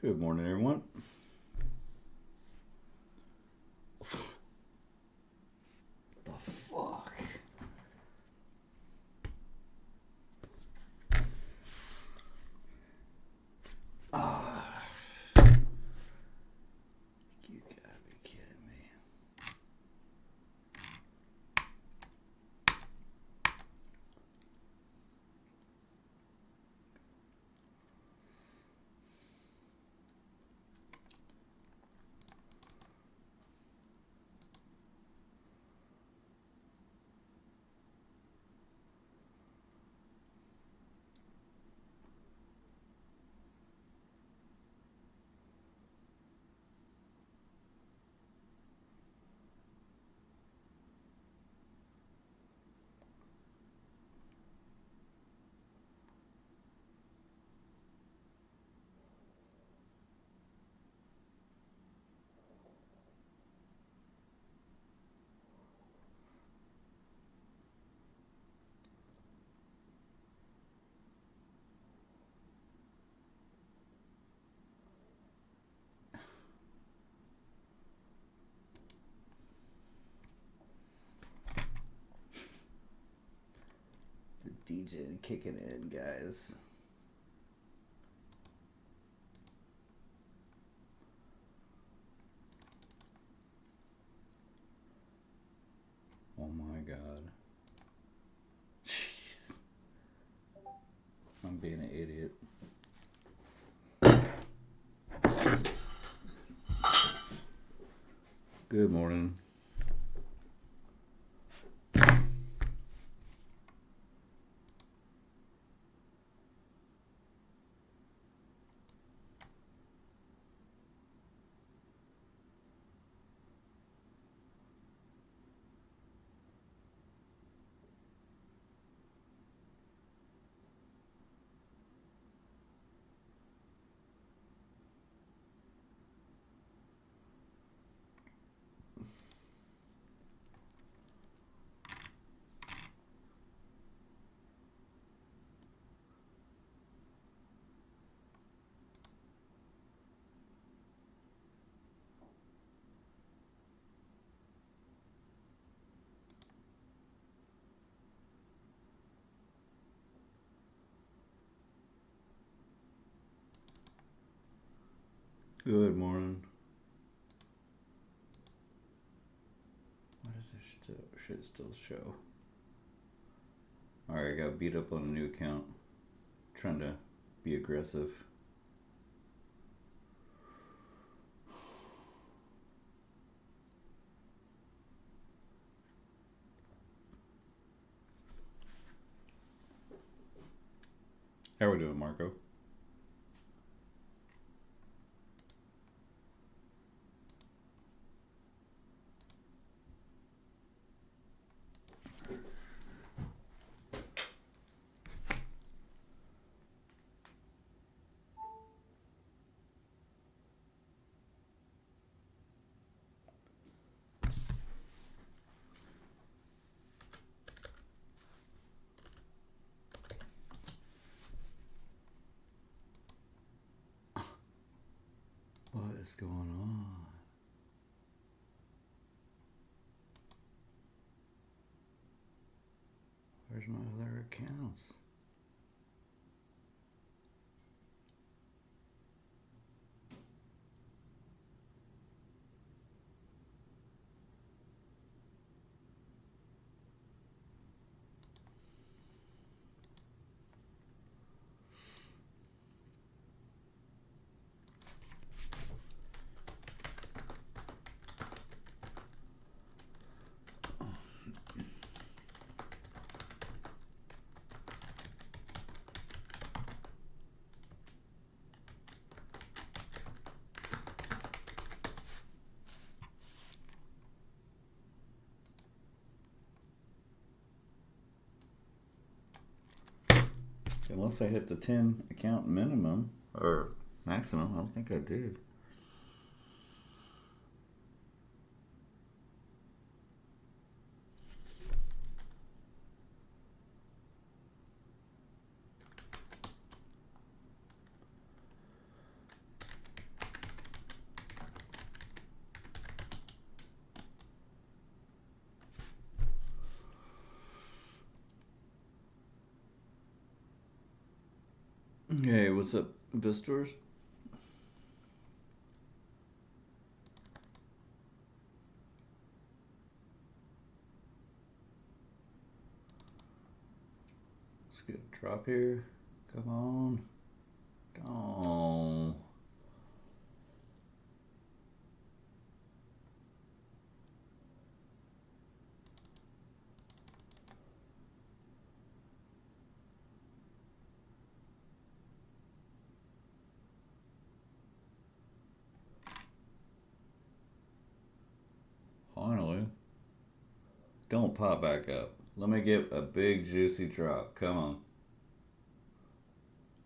Good morning, everyone. The fuck? Ah, you gotta be kidding me. The DJ kicking in, guys. Oh my god. Jeez. I'm being an idiot. Good morning. Good morning. Why does this shit still show? Alright, I got beat up on a new account. Trying to be aggressive. How we doing, Marco? What is going on? Where's my other accounts? Unless I hit the 10 account minimum or maximum, I don't think I did. Hey, what's up, investors? Let's get a drop here. Come on. Oh. Finally. Don't pop back up. Let me get a big juicy drop. Come on.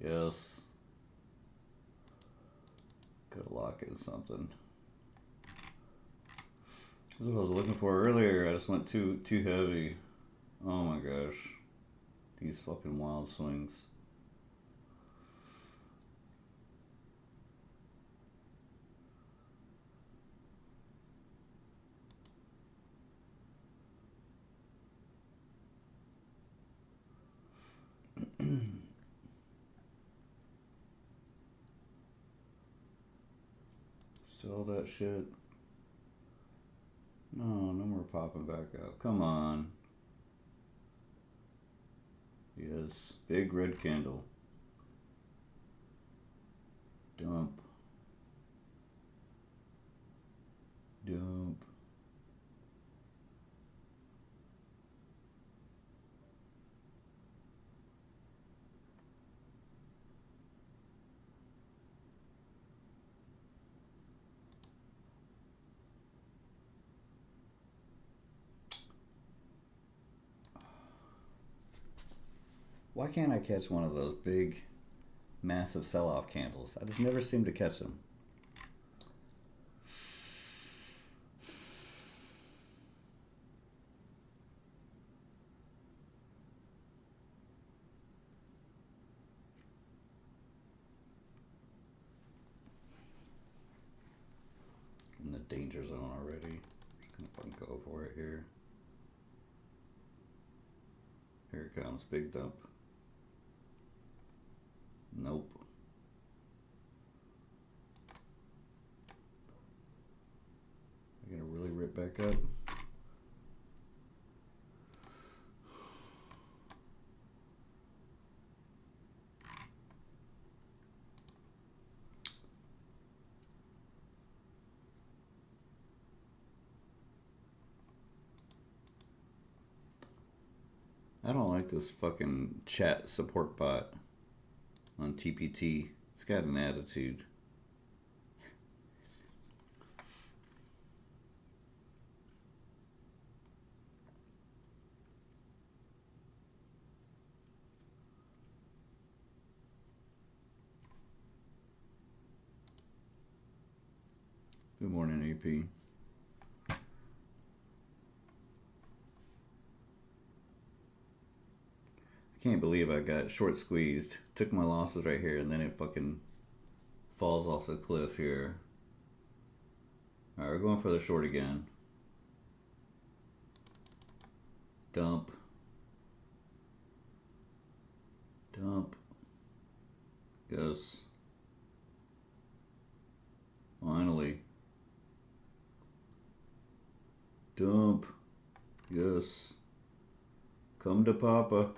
Yes. Could lock in something. This is what I was looking for earlier. I just went too heavy. Oh my gosh. These fucking wild swings. Sell that shit. No, no more popping back up. Come on. Yes, big red candle. Dump. Dump. Why can't I catch one of those big, massive sell-off candles? I just never seem to catch them. I'm in the danger zone already. Just gonna fucking go for it here. Here it comes, big dump. Nope. I'm gonna really rip back up. I don't like this fucking chat support bot on TPT. It's got an attitude. Good morning, AP. I can't believe I got short squeezed. Took my losses right here, and then it fucking falls off the cliff here. Alright, we're going for the short again. Dump. Dump. Yes. Finally. Dump. Yes. Come to Papa.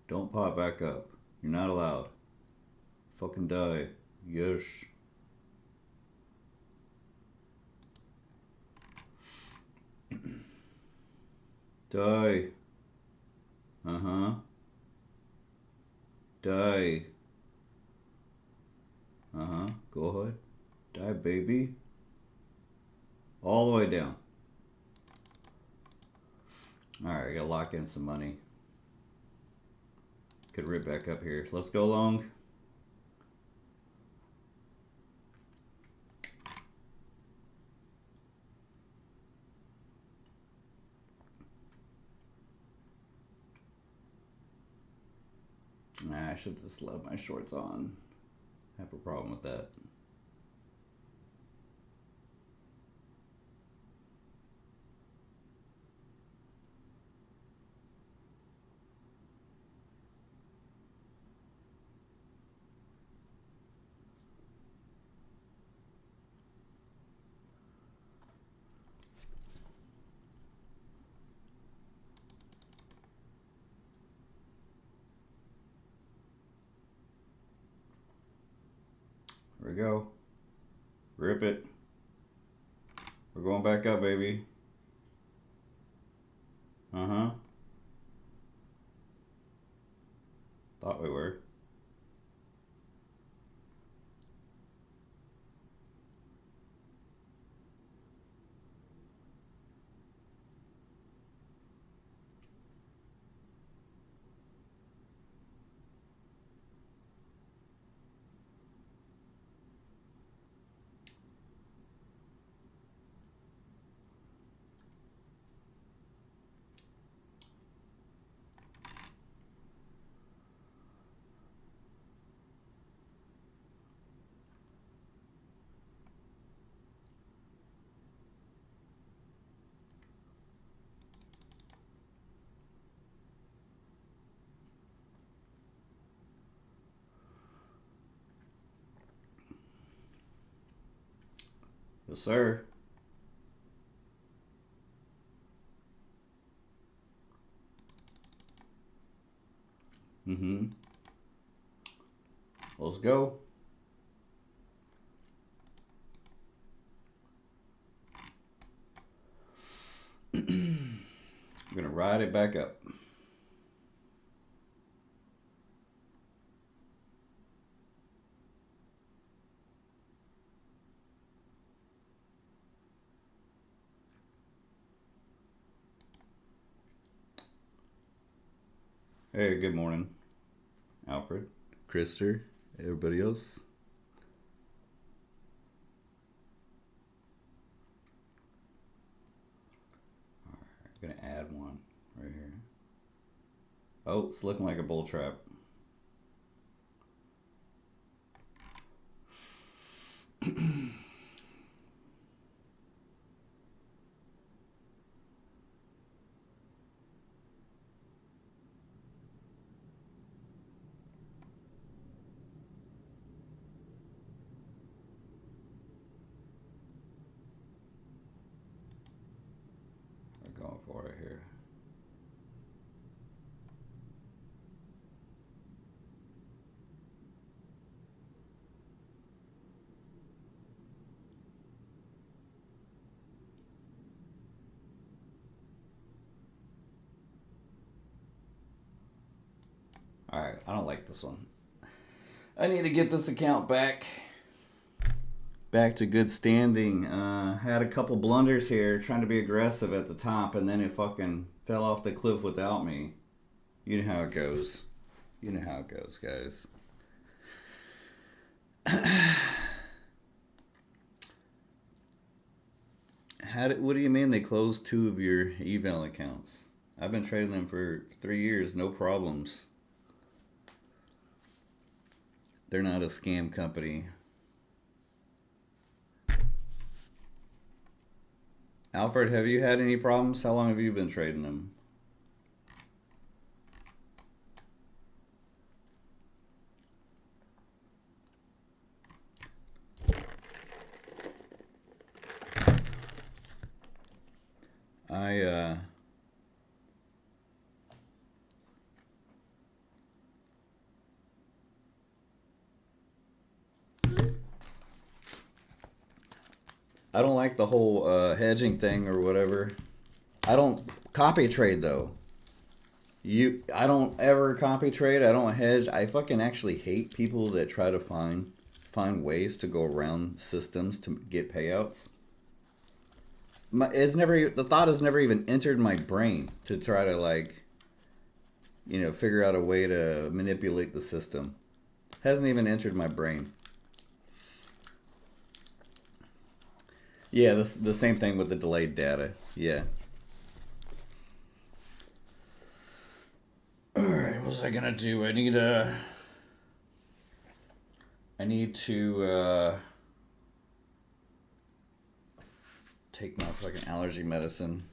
Don't pop back up. You're not allowed. Fucking die. Yes. Die. Die. Go ahead. Die, baby. All the way down. Alright, I gotta lock in some money. Could rip back up here. Let's go long. Nah, I should just left my shorts on. I have a problem with that. we go. Rip it. We're going back up, baby. Uh-huh. Thought we were. Yes, sir. Mm-hmm. Let's go. I'm gonna ride it back up. Hey, good morning, Alfred, Krister, everybody else. All right, I'm gonna add one right here. Oh, it's looking like a bull trap. We're going for it here. All right, I don't like this one. I need to get this account back to good standing. Had a couple blunders here trying to be aggressive at the top, and then it fucking fell off the cliff without me. You know how it goes. You know how it goes, guys. What do you mean they closed 2 of your eval accounts? I've been trading them for 3 years, no problems. They're not a scam company. Alfred, have you had any problems? How long have you been trading them? I don't like the whole hedging thing or whatever. I don't copy trade though. I don't ever copy trade. I don't hedge. I fucking actually hate people that try to find ways to go around systems to get payouts. The thought has never even entered my brain to try to figure out a way to manipulate the system. Hasn't even entered my brain. Yeah, the same thing with the delayed data. Yeah. All right, what was I gonna do? I need to take my fucking allergy medicine.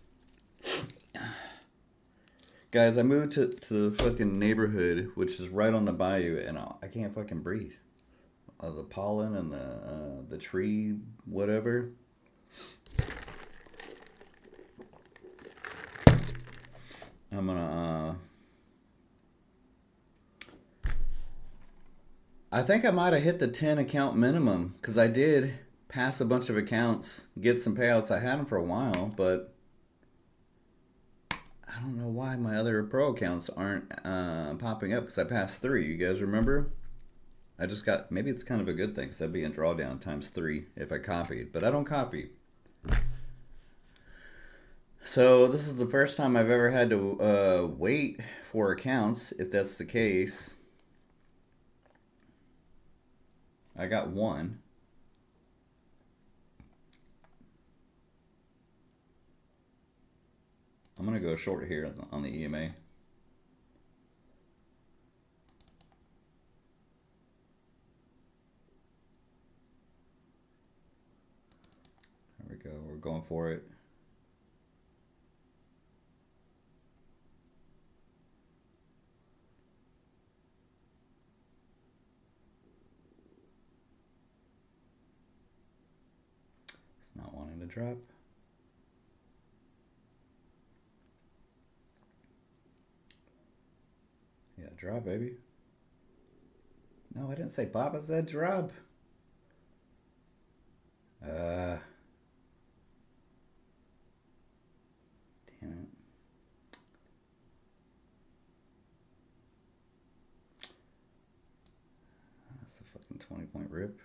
Guys, I moved to the fucking neighborhood, which is right on the bayou, and I can't fucking breathe. The pollen and the tree, whatever. I'm gonna I think I might have hit the 10 account minimum because I did pass a bunch of accounts, get some payouts. I had them for a while, but I don't know why my other pro accounts aren't popping up because I passed 3. You guys remember? I just got, maybe it's kind of a good thing because I'd be in drawdown times 3 if I copied, but I don't copy. So this is the first time I've ever had to wait for accounts, if that's the case. I got 1. I'm going to go short here on the EMA. There we go. We're going for it. It's not wanting to drop. Yeah, drop, baby. No, I didn't say pop. I said drop. Damn it. That's a fucking 20-point rip.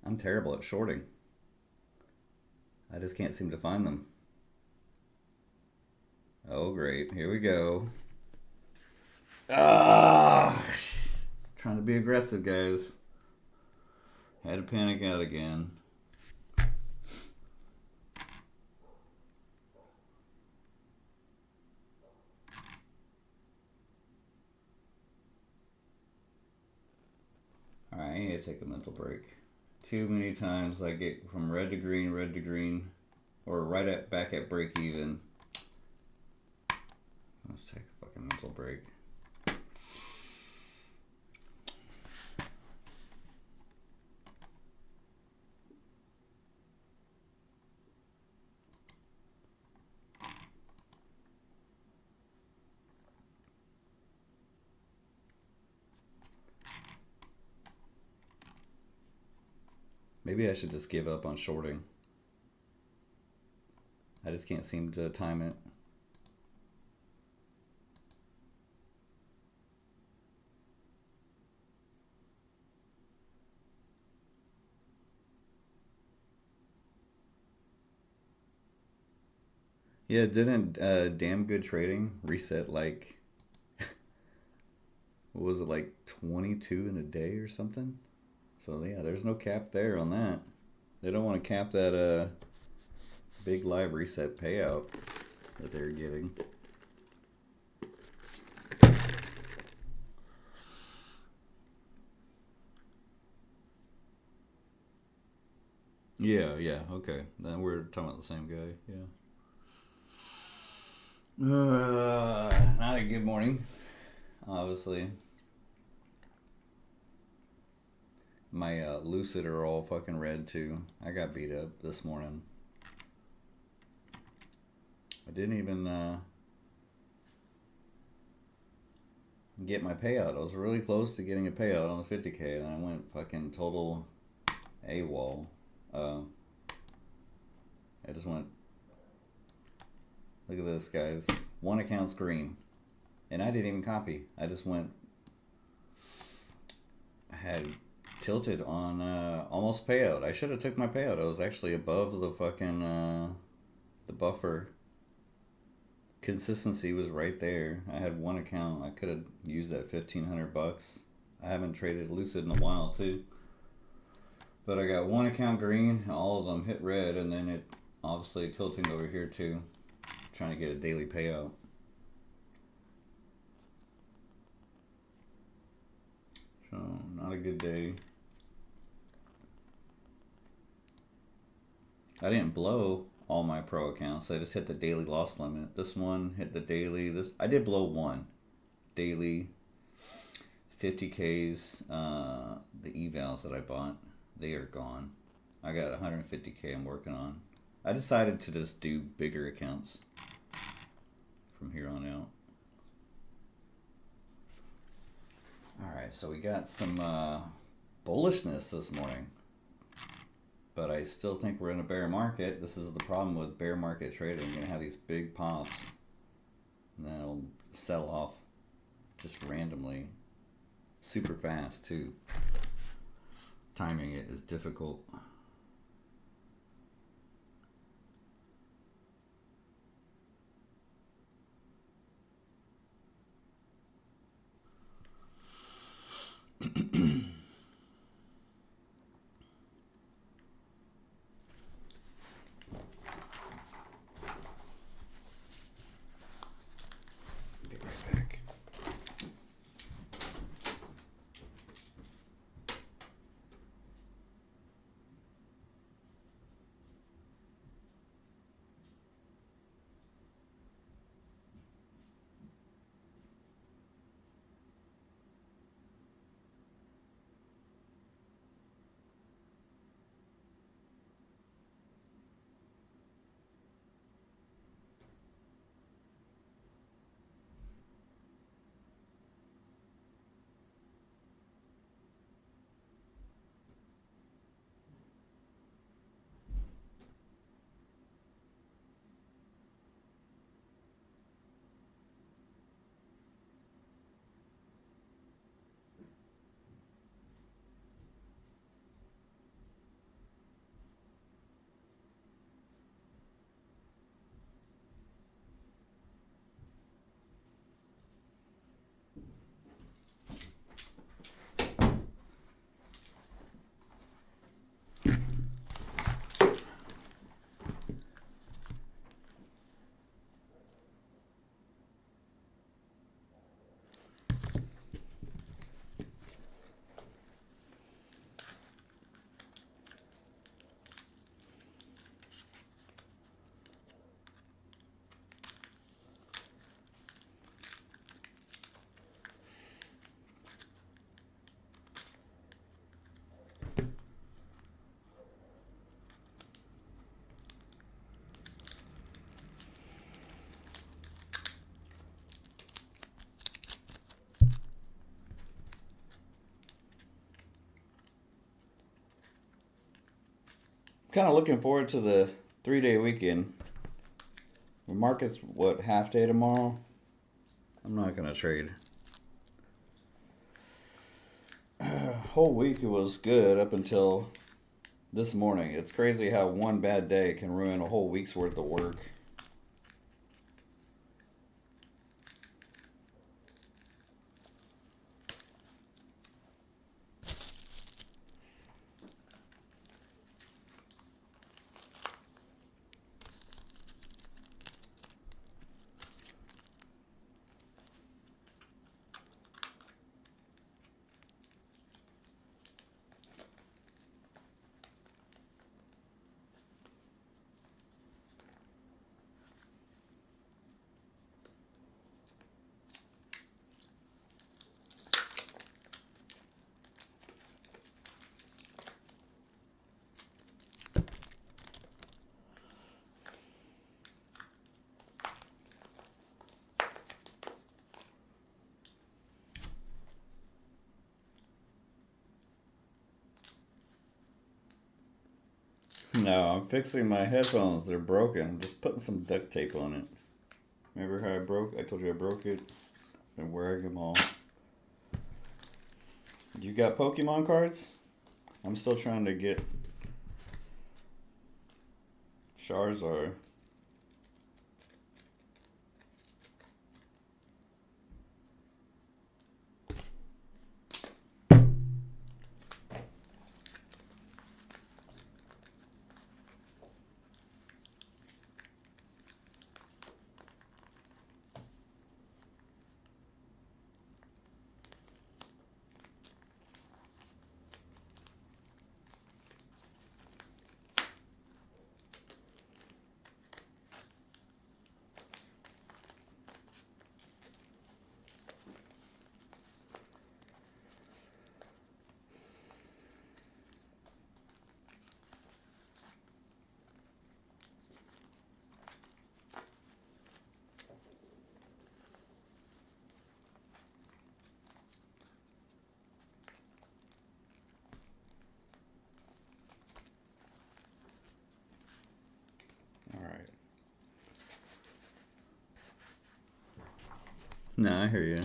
I'm terrible at shorting. I just can't seem to find them. Oh, great. Here we go. Ah! Trying to be aggressive, guys. Had to panic out again. Alright, I need to take a mental break. Too many times I get from red to green, or right at back at break even. Let's take a fucking mental break. Maybe I should just give up on shorting. I just can't seem to time it. Yeah, didn't Damn Good Trading reset like, what was it, like 22 in a day or something? So yeah, there's no cap there on that. They don't want to cap that big live reset payout that they're getting. Yeah, okay. Then we're talking about the same guy, yeah. Not a good morning, obviously. My Lucid are all fucking red too. I got beat up this morning. I didn't even get my payout. I was really close to getting a payout on the 50K, and I went fucking total AWOL. I just went, look at this, guys. 1 account's green. And I didn't even copy. I just went, I had tilted on almost payout. I should have took my payout. I was actually above the fucking the buffer. Consistency was right there. I had 1 account. I could have used that $1,500. I haven't traded Lucid in a while too. But I got 1 account green. All of them hit red, and then it obviously tilting over here too, trying to get a daily payout. So not a good day. I didn't blow all my pro accounts. I just hit the daily loss limit. This one hit the daily. This I did blow 1 daily 50Ks. The evals that I bought, they are gone. I got 150K I'm working on. I decided to just do bigger accounts from here on out. All right, so we got some bullishness this morning, but I still think we're in a bear market. This is the problem with bear market trading. You're going to have these big pops, and then it'll sell off just randomly, super fast too. Timing it is difficult. Kind of looking forward to the 3-day weekend. The market's what, half day tomorrow? I'm not gonna trade. Whole week it was good up until this morning. It's crazy how one bad day can ruin a whole week's worth of work. No, I'm fixing my headphones. They're broken. I'm just putting some duct tape on it. Remember how I told you I broke it? Been wearing them all. You got Pokemon cards? I'm still trying to get Charizard. No, I hear you.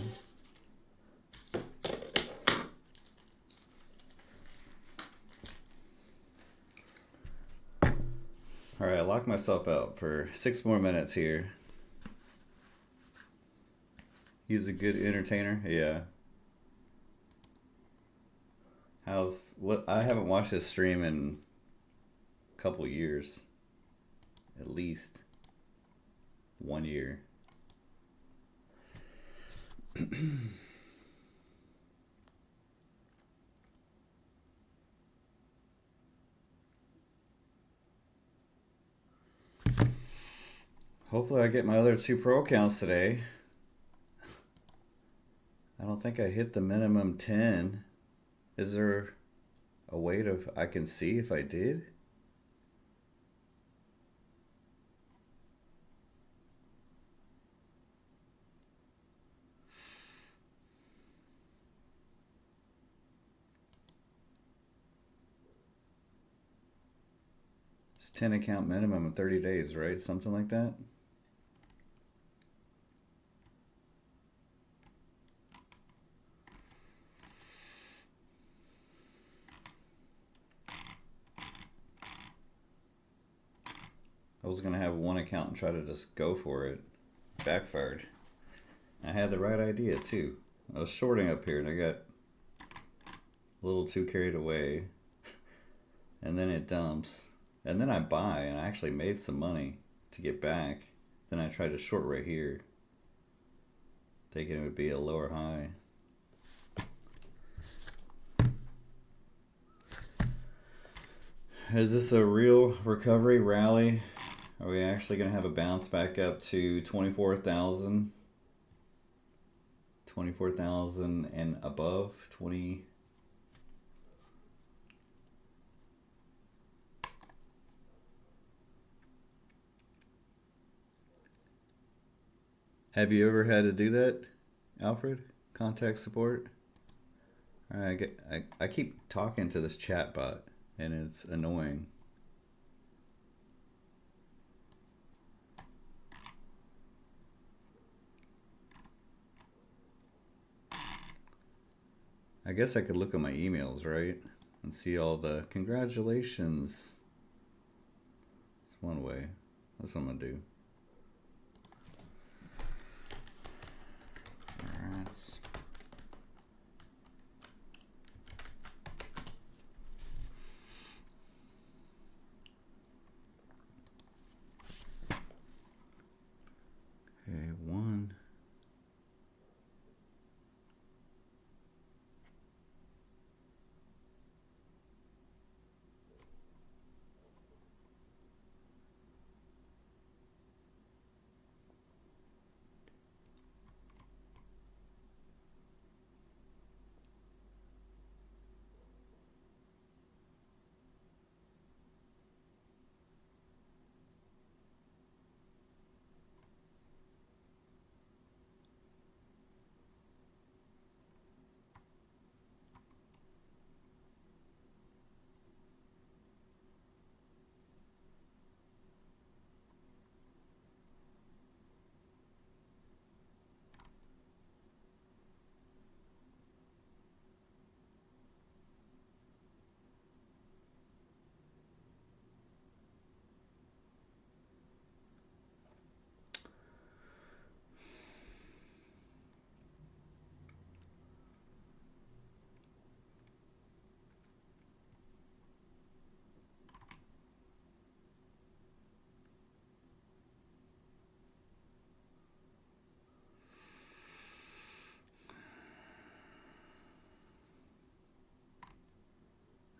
All right, I locked myself out for 6 more minutes here. He's a good entertainer. Yeah. I haven't watched his stream in a couple years. At least 1 year. Hopefully I get my other 2 pro accounts today. I don't think I hit the minimum 10. Is there a way I can see if I did? It's 10 account minimum in 30 days, right? Something like that. I was gonna have 1 account and try to just go for it. Backfired. I had the right idea too. I was shorting up here and I got a little too carried away. And then it dumps. And then I buy and I actually made some money to get back. Then I tried to short right here, thinking it would be a lower high. Is this a real recovery rally? Are we actually going to have a bounce back up to 24,000? 24,000 and above? 20. Have you ever had to do that, Alfred? Contact support? All right, I keep talking to this chat bot and it's annoying. I guess I could look at my emails, right? And see all the congratulations. That's one way. That's what I'm gonna do. Alright. Okay, 1.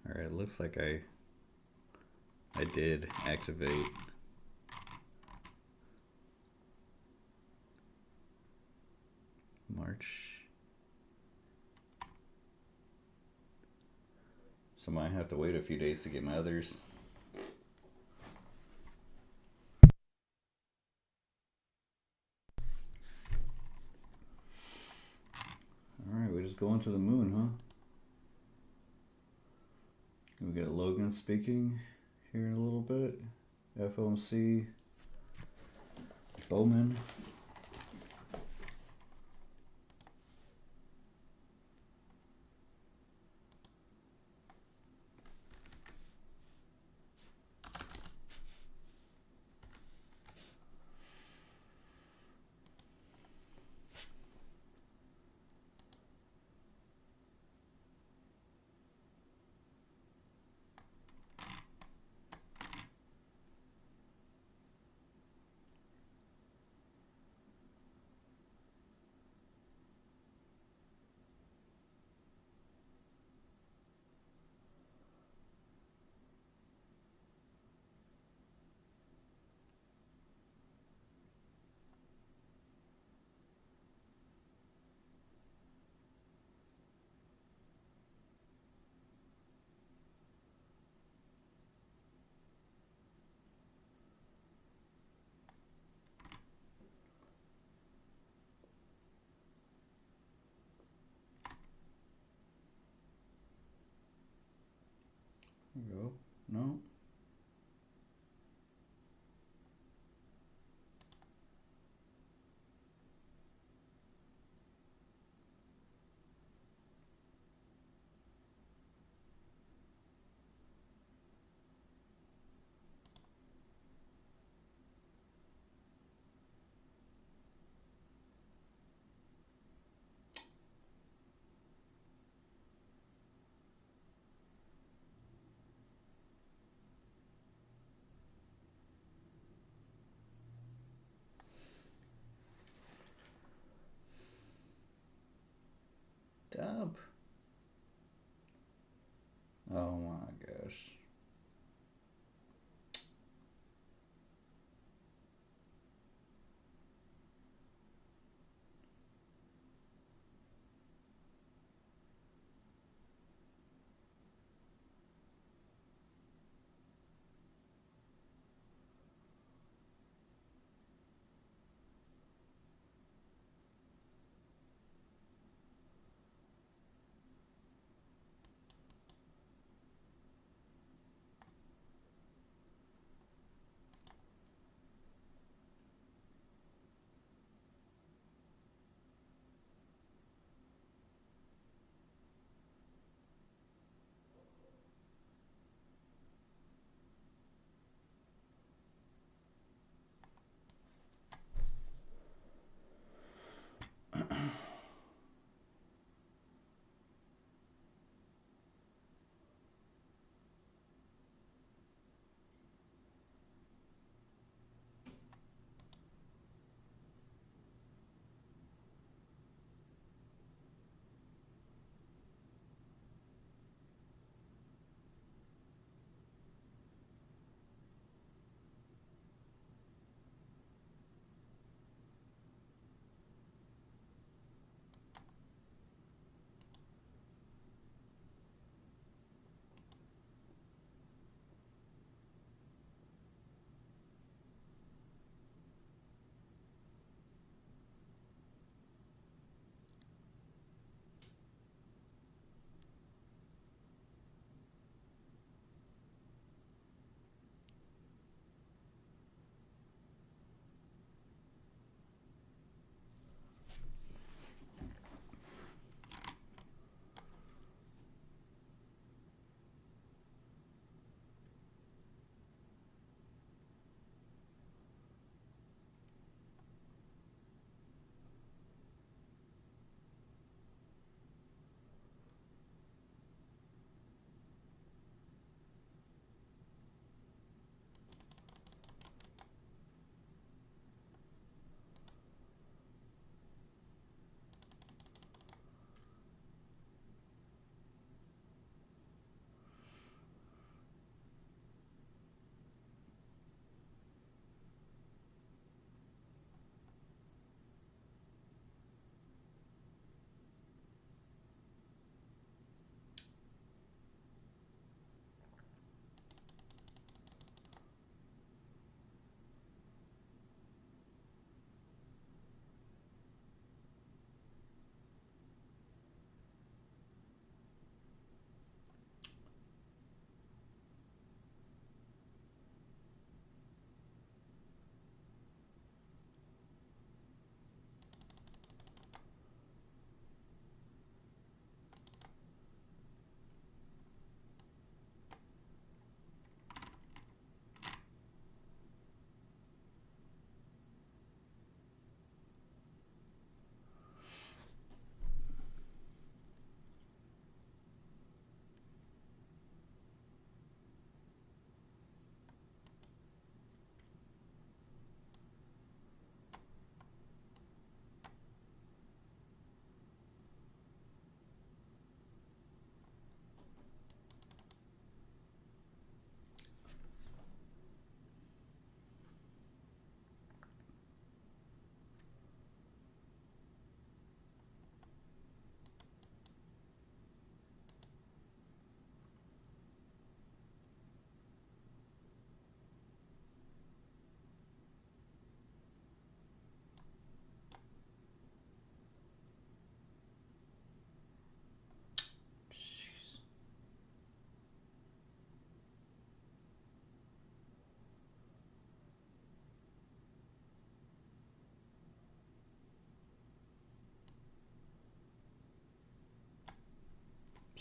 Alright, it looks like I did activate. March. So I might have to wait a few days to get my others. Alright, we're just going to the moon, huh? We got Logan speaking here in a little bit. FOMC. Bowman. No. Dub. Oh my gosh.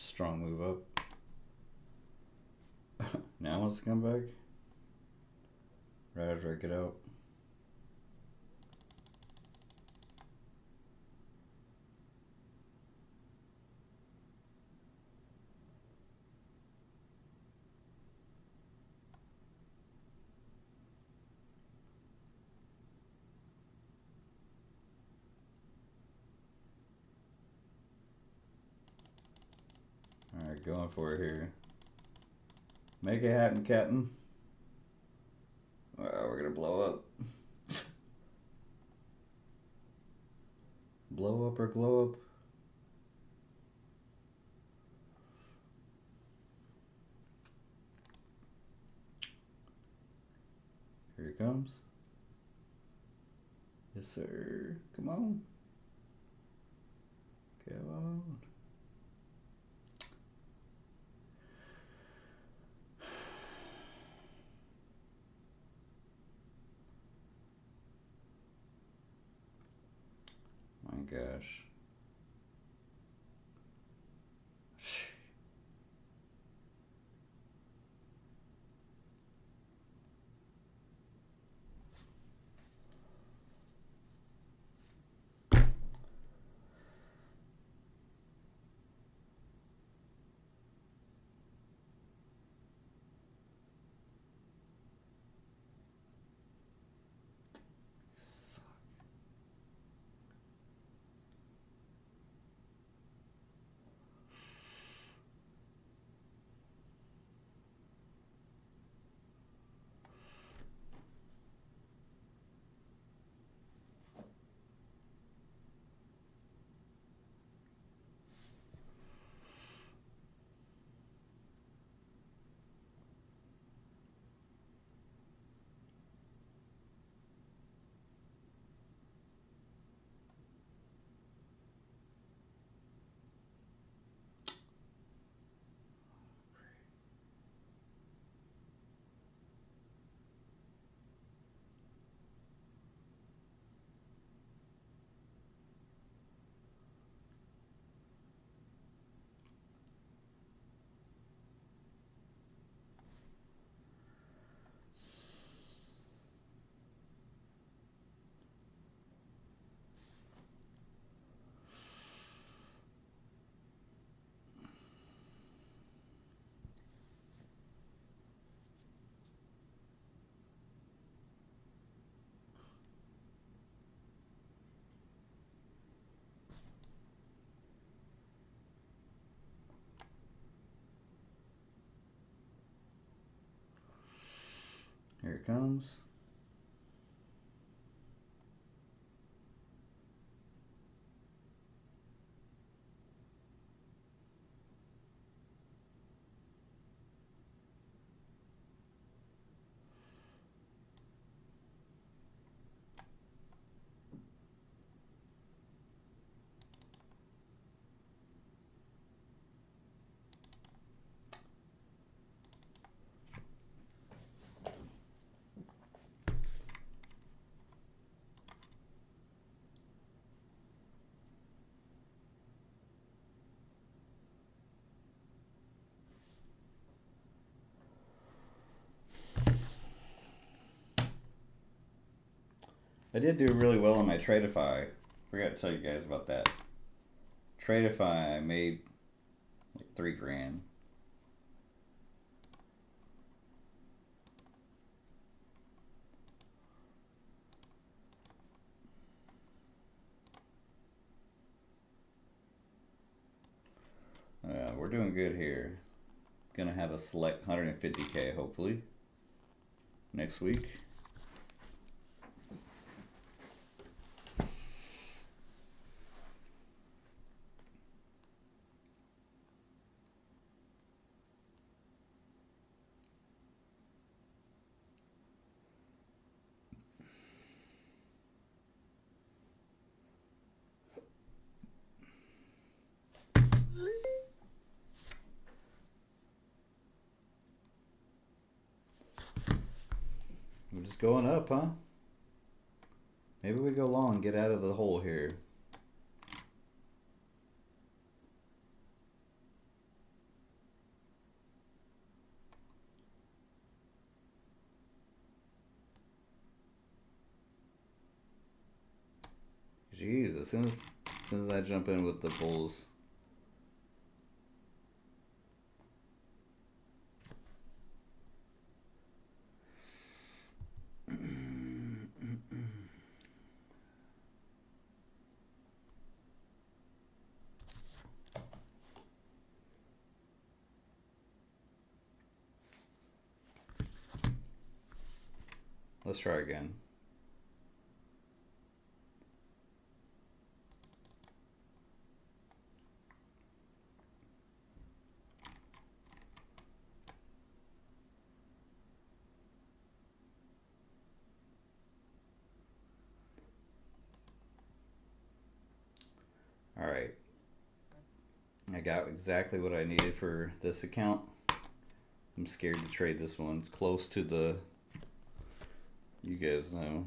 Strong move up. Now wants to come back. Right after I get out. Alright, going for it here. Make it happen, Captain. We're gonna blow up. Blow up or glow up? Here it comes. Yes, sir. Come on. Come on. My gosh. Here it comes. I did do really well on my Tradeify. Forgot to tell you guys about that. Tradeify, I made like $3 grand. We're doing good here. Gonna have a select 150K hopefully next week. We're just going up, huh? Maybe we go long, get out of the hole here. Jeez, as soon as I jump in with the bulls. Let's try again. All right. I got exactly what I needed for this account. I'm scared to trade this one. It's close to the, you guys know.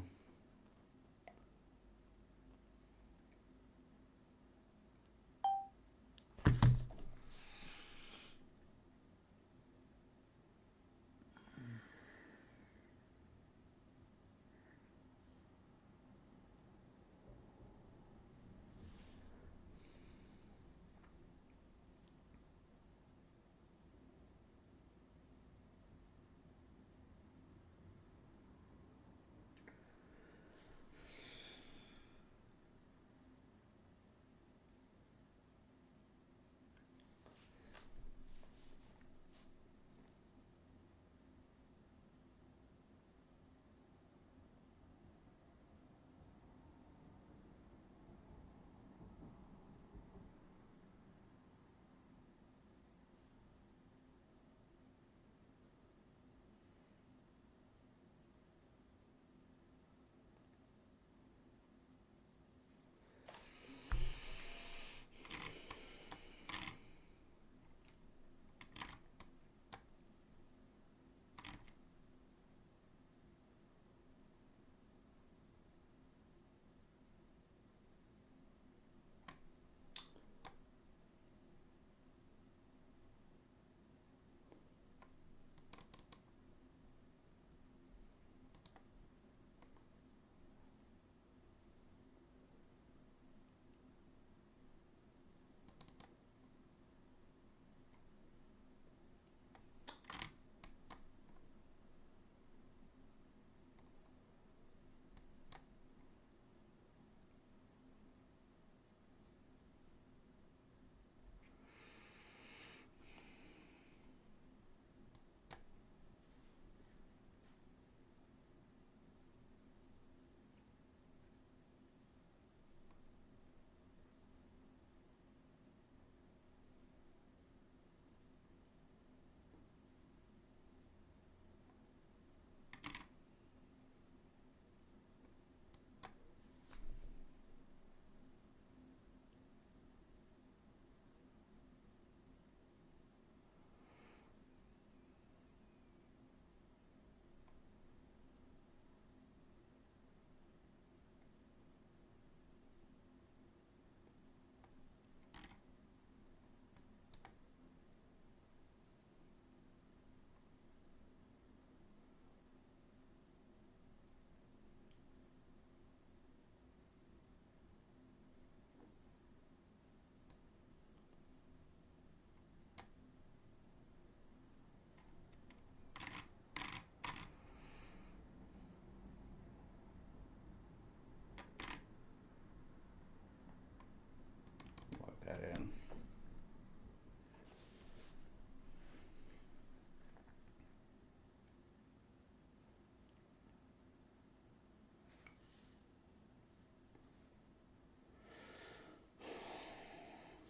Lock that in.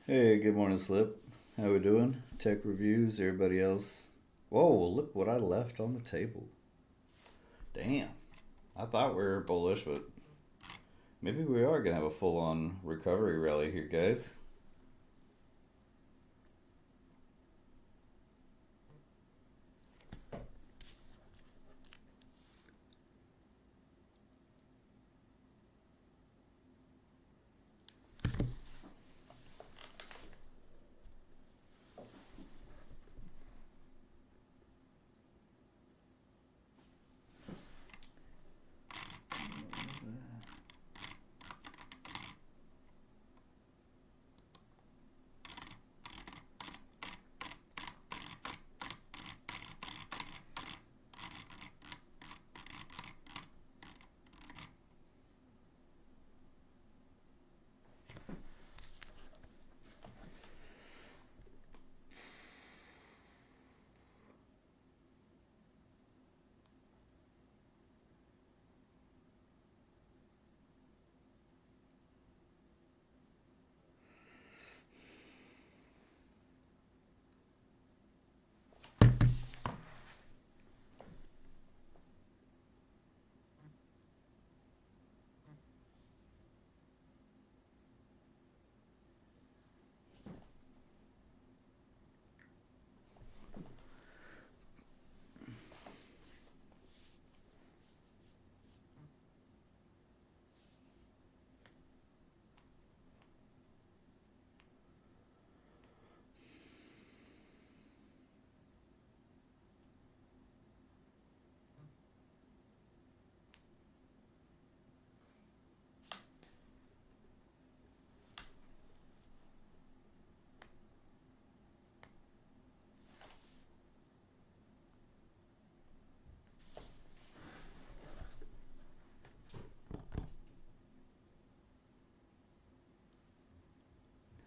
Hey, good morning, Slip. How we doing? Tech reviews, everybody else. Whoa, look what I left on the table. Damn. I thought we were bullish, but maybe we are going to have a full-on recovery rally here, guys.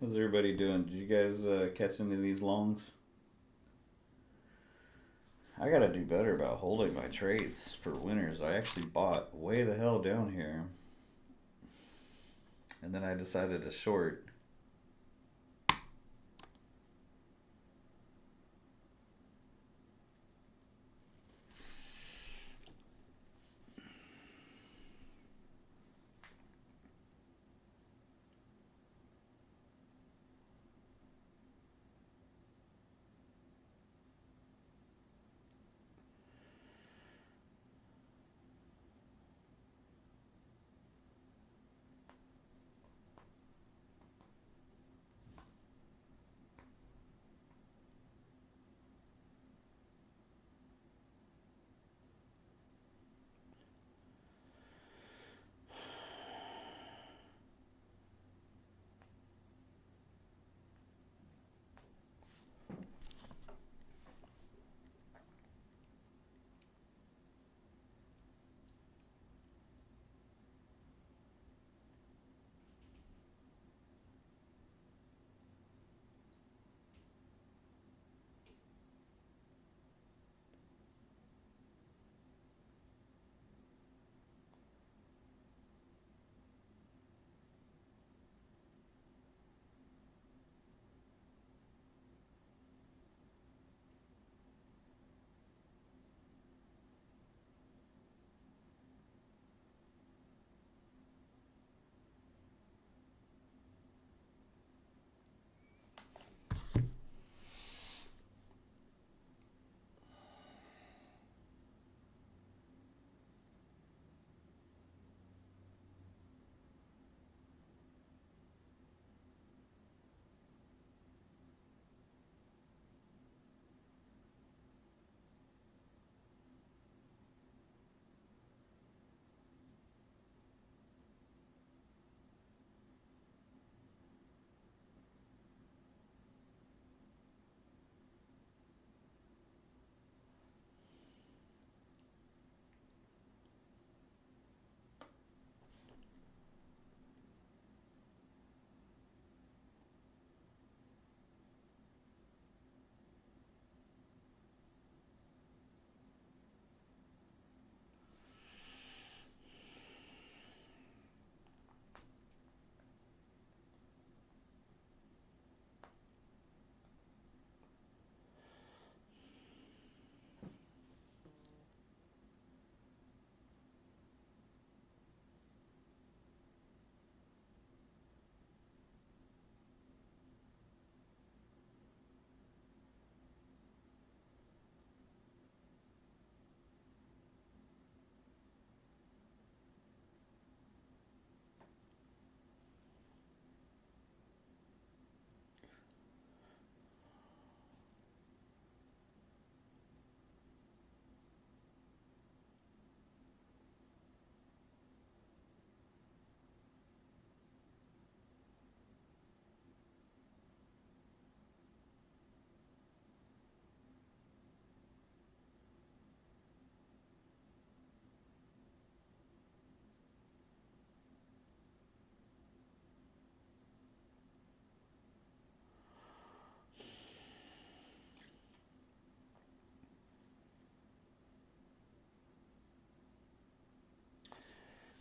How's everybody doing? Did you guys catch any of these longs? I gotta do better about holding my trades for winners. I actually bought way the hell down here, and then I decided to short.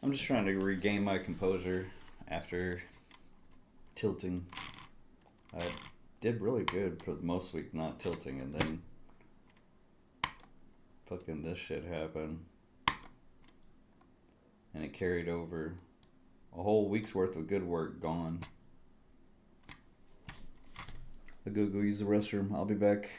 I'm just trying to regain my composure after tilting. I did really good for most week not tilting, and then fucking this shit happened. And it carried over. A whole week's worth of good work gone. I'll go use the restroom. I'll be back.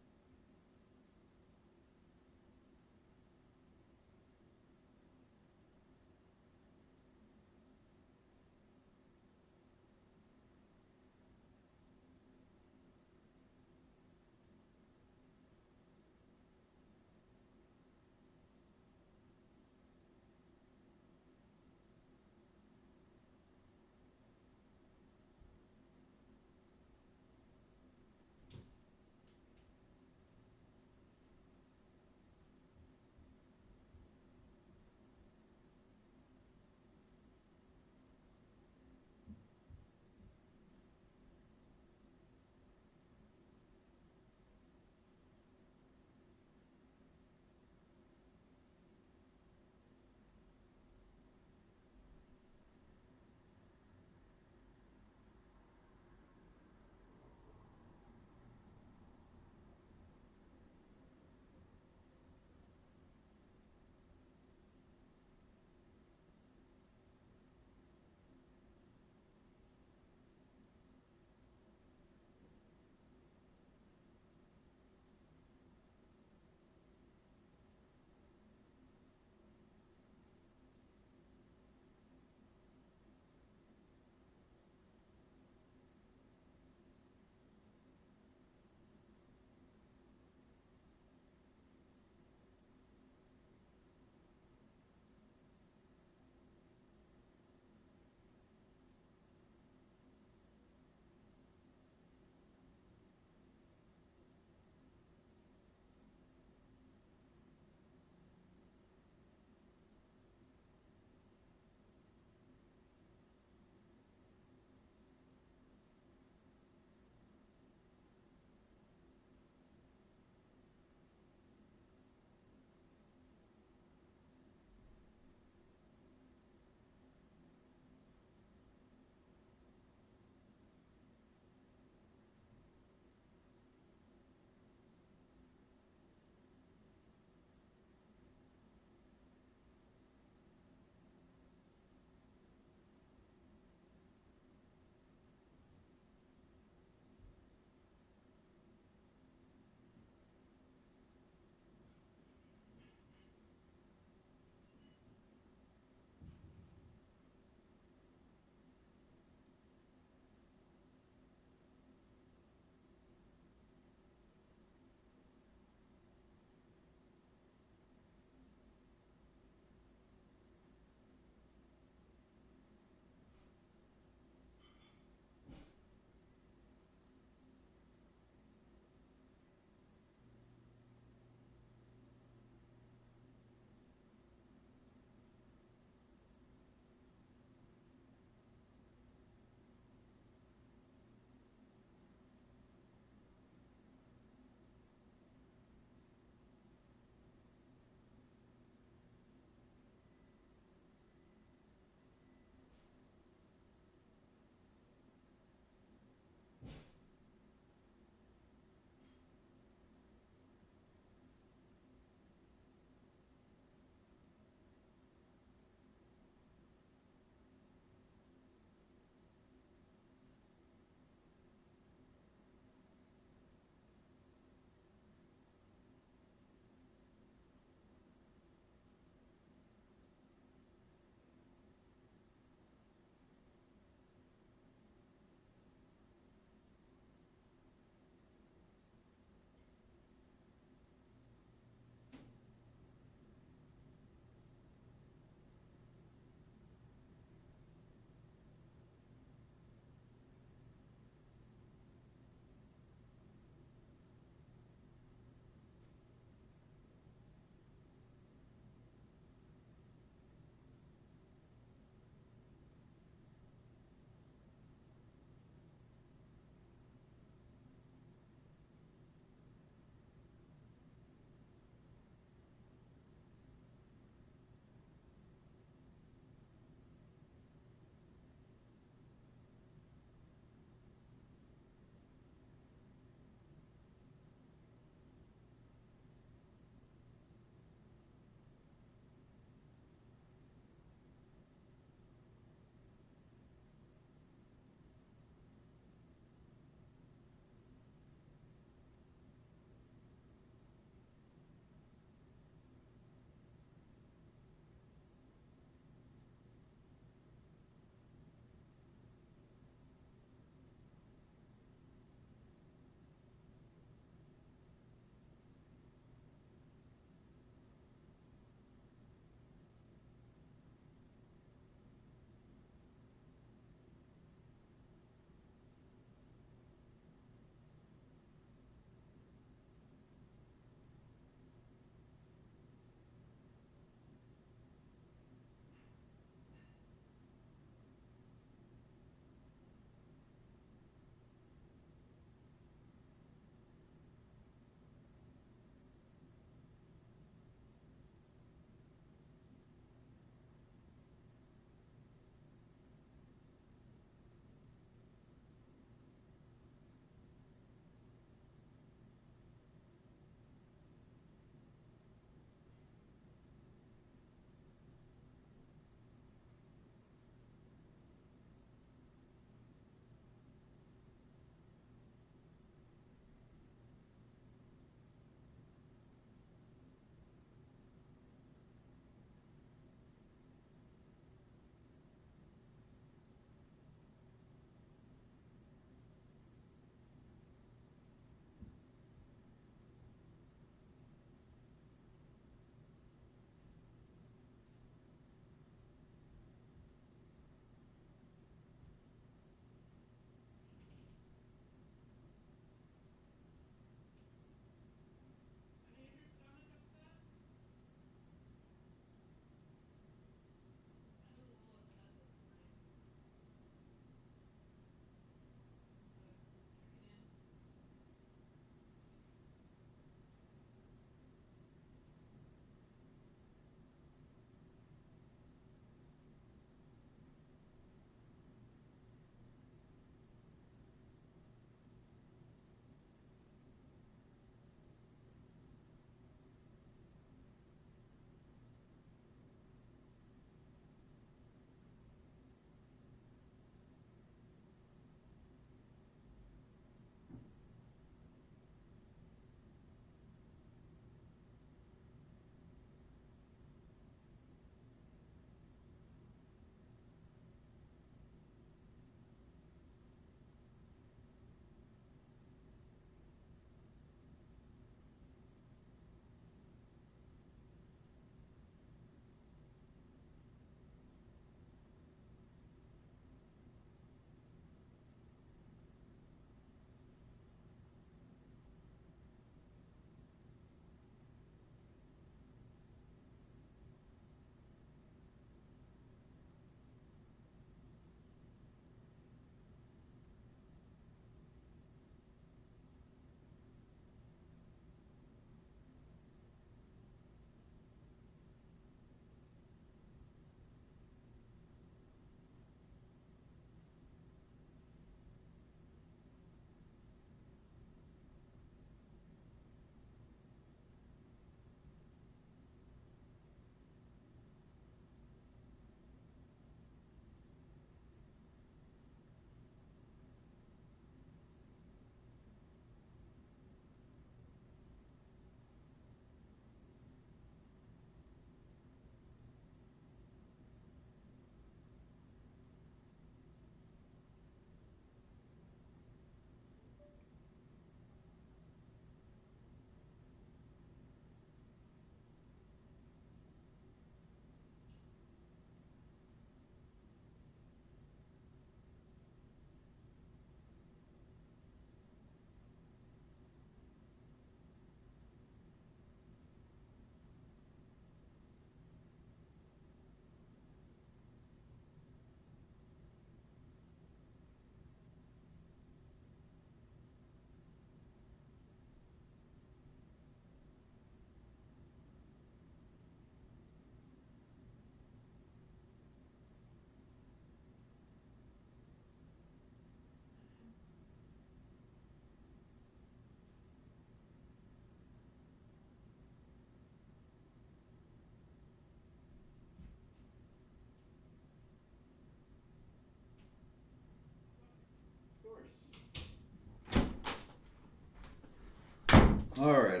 All right.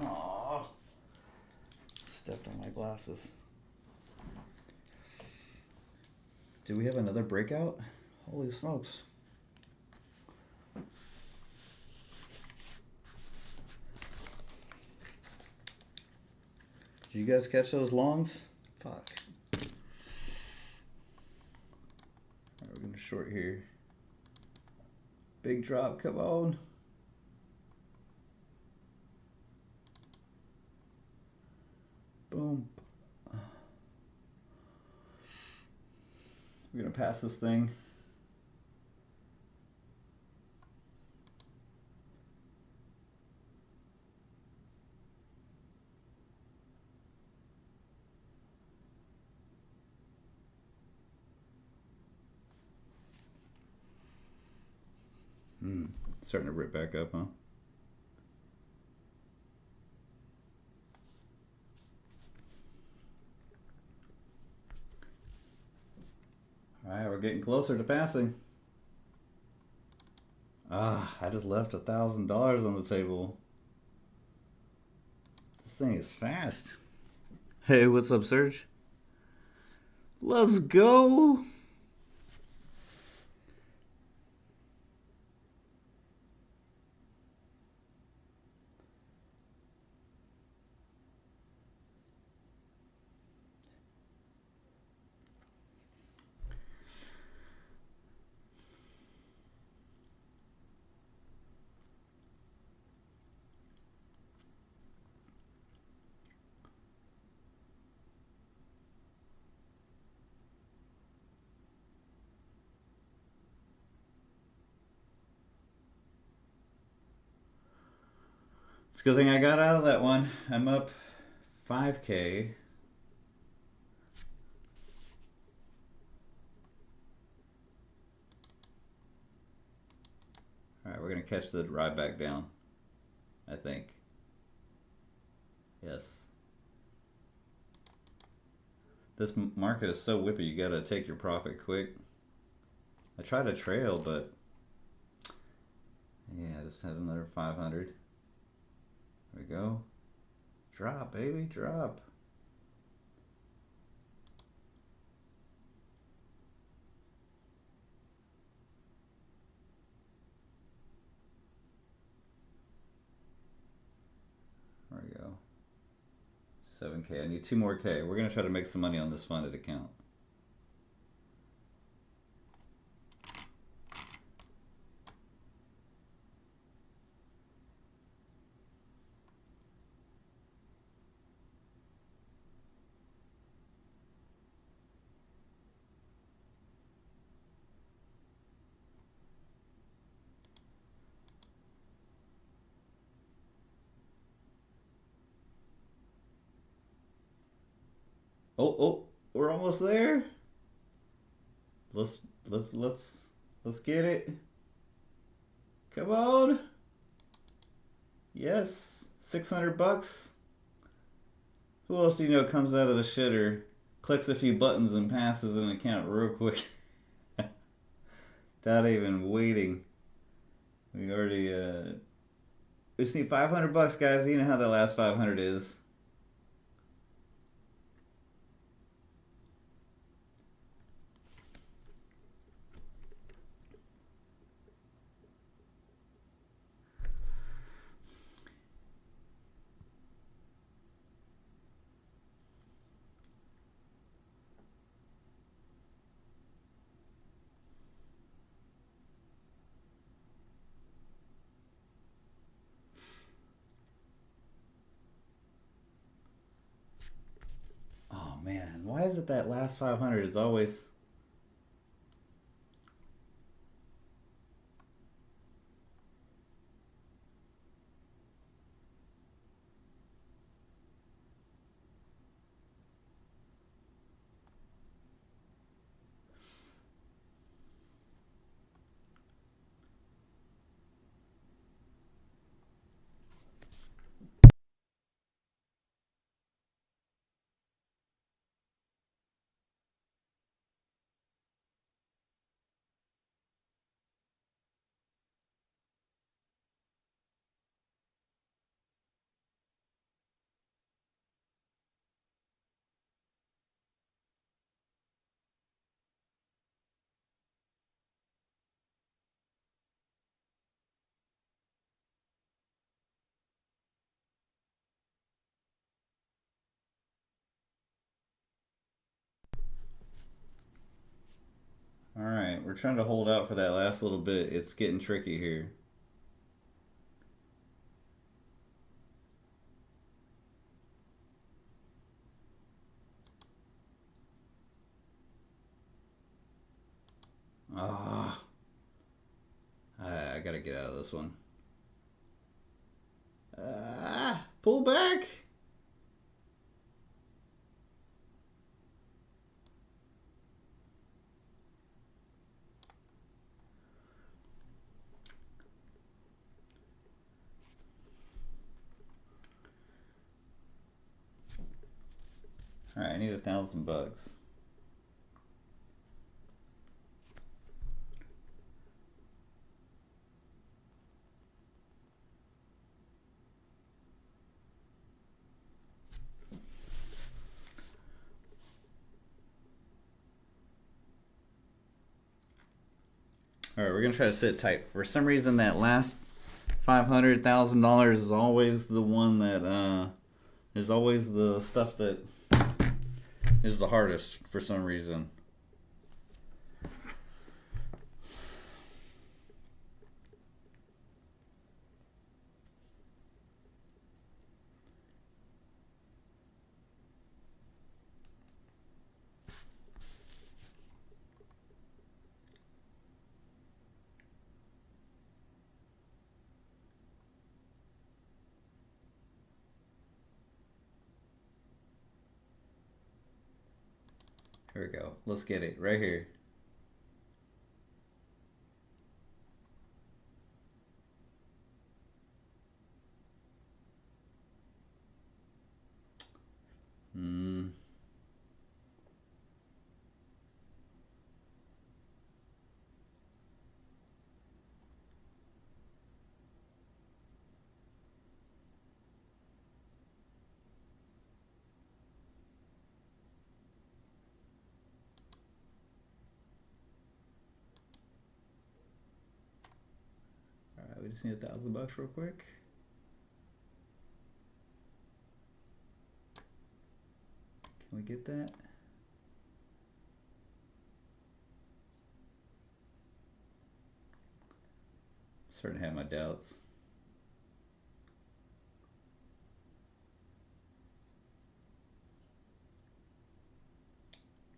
Aww. Stepped on my glasses. Do we have another breakout? Holy smokes. Did you guys catch those longs? Fuck. Alright, we're gonna short here. Big drop, come on. Boom. We're gonna pass this thing. Starting to rip back up, huh? Alright, we're getting closer to passing. I just left $1,000 on the table. This thing is fast. Hey, what's up, Serge? Let's go! It's a good thing I got out of that one. I'm up 5K. Alright, we're going to catch the ride back down, I think. Yes. This market is so whippy, you got to take your profit quick. I tried to trail, but yeah, I just had another 500. There we go. Drop, baby, drop. There we go. 7K. I need 2 more K. We're going to try to make some money on this funded account. Oh, we're almost there. Let's get it. Come on. Yes, 600 bucks. Who else do you know comes out of the shitter, clicks a few buttons and passes an account real quick? Without even waiting. We already we just need 500 bucks, guys. You know how the last 500 is. Oh man, why is it that last 500 is always... We're trying to hold out for that last little bit. It's getting tricky here. Ah, I gotta get out of this one. Pull back. All right, I need $1,000. All right, we're gonna try to sit tight. For some reason, that last $500,000 is always the one that is always the stuff that is the hardest for some reason. Here we go. Let's get it right here. All right, we just need $1,000 real quick. Can we get that? I'm starting to have my doubts.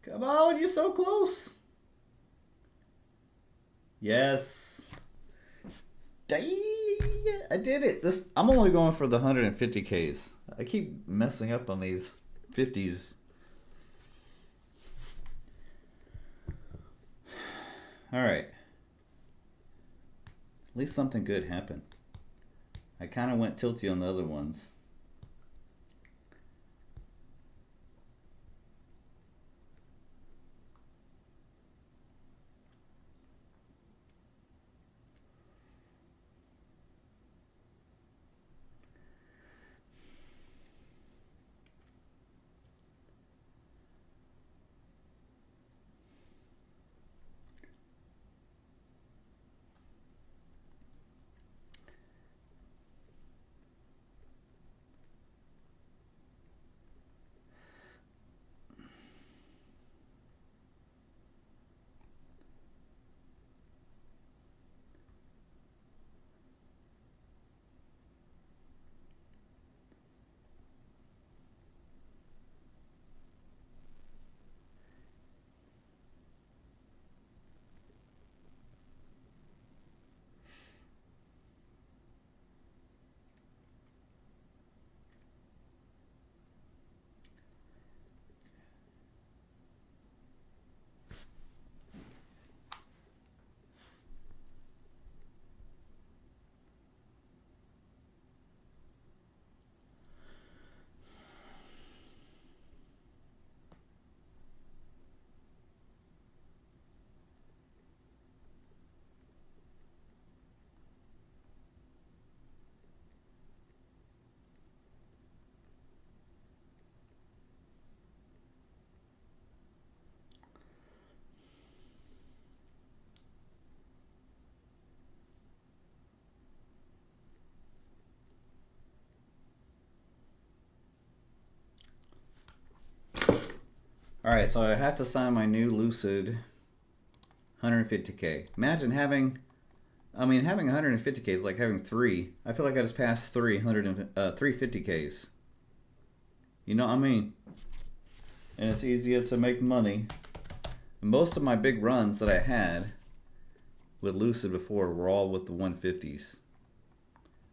Come on, you're so close. Yes. Dang, I did it. I'm only going for the 150Ks. I keep messing up on these 50s. All right. At least something good happened. I kind of went tilty on the other ones. All right, so I have to sign my new Lucid 150K. Imagine having, having 150K is like having 3. I feel like I just passed 350Ks. You know what I mean? And it's easier to make money. Most of my big runs that I had with Lucid before were all with the 150s.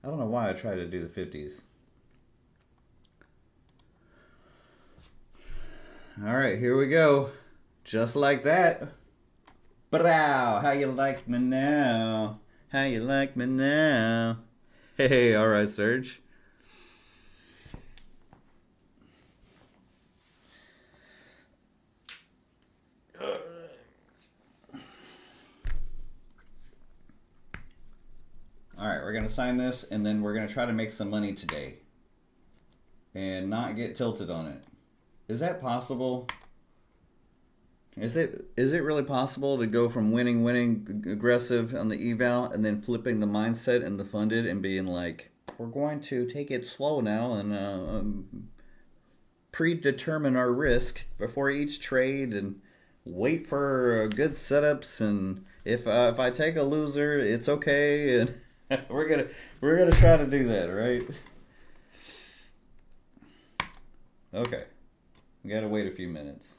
I don't know why I try to do the 50s. All right, here we go. Just like that. Brow, how you like me now? How you like me now? Hey, all right, Serge. All right, we're going to sign this, and then we're going to try to make some money today and not get tilted on it. Is that possible? Is it really possible to go from winning aggressive on the eval and then flipping the mindset and the funded and being like, we're going to take it slow now and predetermine our risk before each trade and wait for good setups, and if I take a loser, it's okay, and we're gonna try to do that, right? Okay, we gotta wait a few minutes.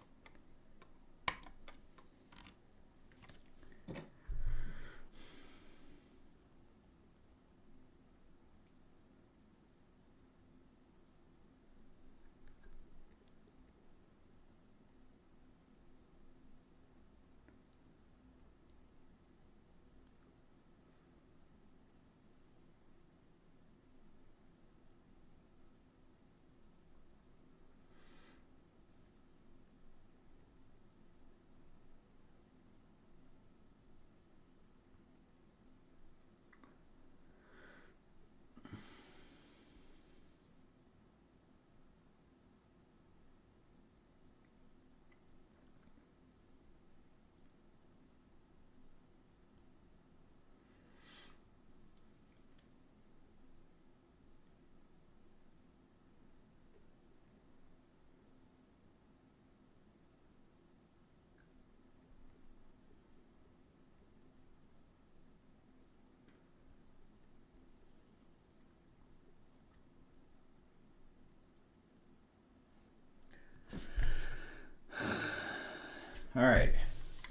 All right,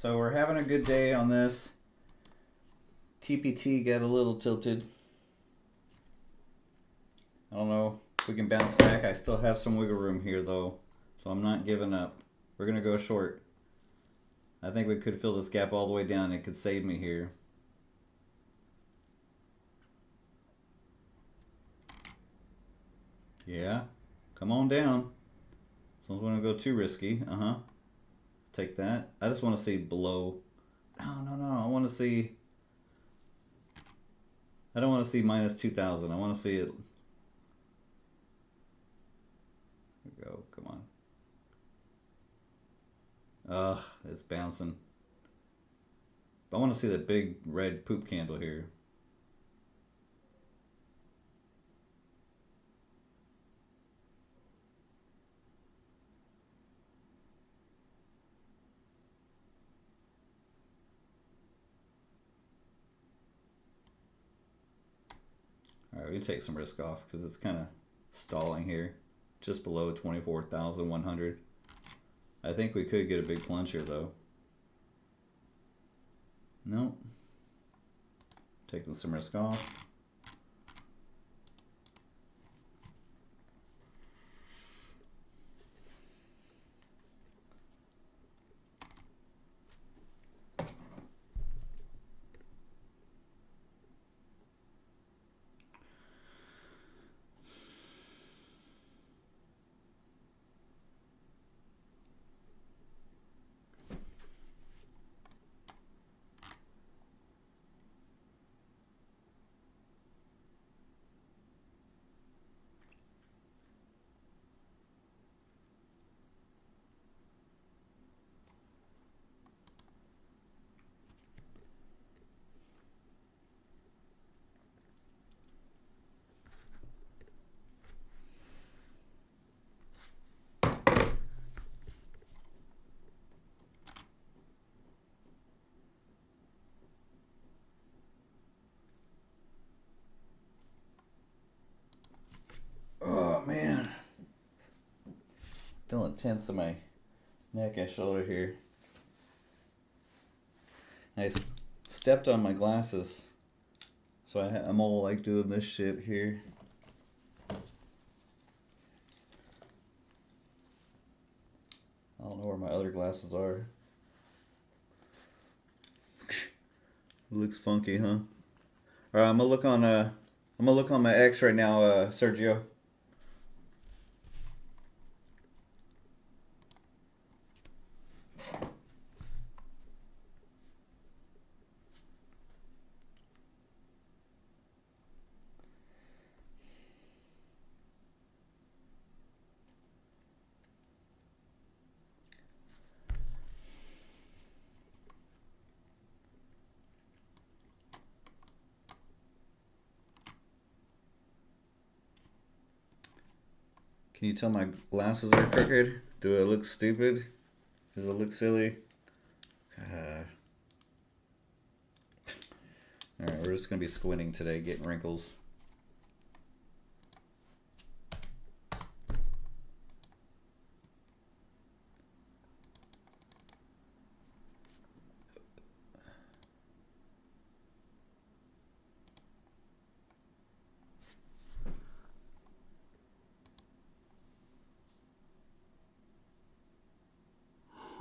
so we're having a good day on this. TPT got a little tilted. I don't know if we can bounce back. I still have some wiggle room here though, so I'm not giving up. We're gonna go short. I think we could fill this gap all the way down. It could save me here. Yeah, come on down. Someone's gonna go too risky. Take that. I just want to see below. No. I want to see. I don't want to see minus 2,000. I want to see it. There we go. Come on. Ugh, it's bouncing. But I want to see that big red poop candle here. Alright, we can take some risk off because it's kind of stalling here. Just below 24,100. I think we could get a big plunge here though. Nope. Taking some risk off. Feeling tense in my neck and shoulder here. I stepped on my glasses, so I'm all like doing this shit here. I don't know where my other glasses are. It looks funky, huh? All right, I'm gonna look on my X right now, Sergio. Can you tell my glasses are crooked? Do I look stupid? Does it look silly? Alright, we're just going to be squinting today, getting wrinkles.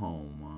Oh my.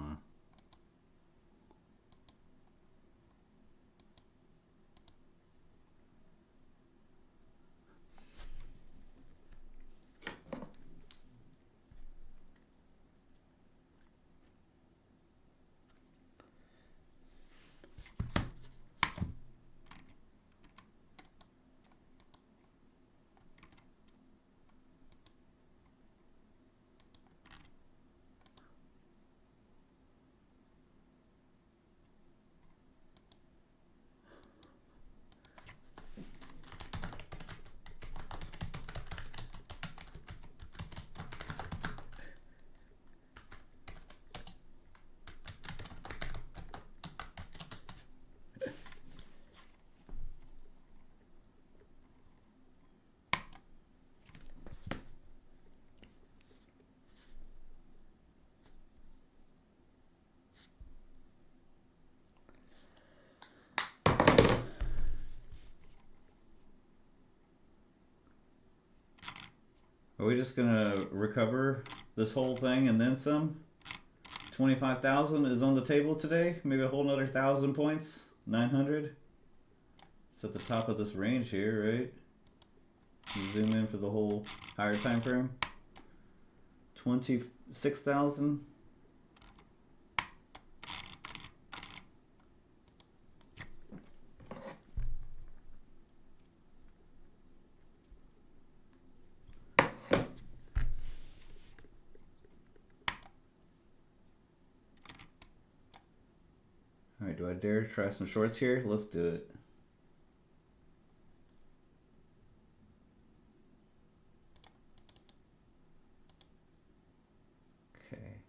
Are we just gonna recover this whole thing and then some? 25,000 is on the table today. Maybe a whole nother 1,000 points. 900. It's at the top of this range here, right? You zoom in for the whole higher time frame. 26,000. Alright, do I dare try some shorts here? Let's do it. Okay.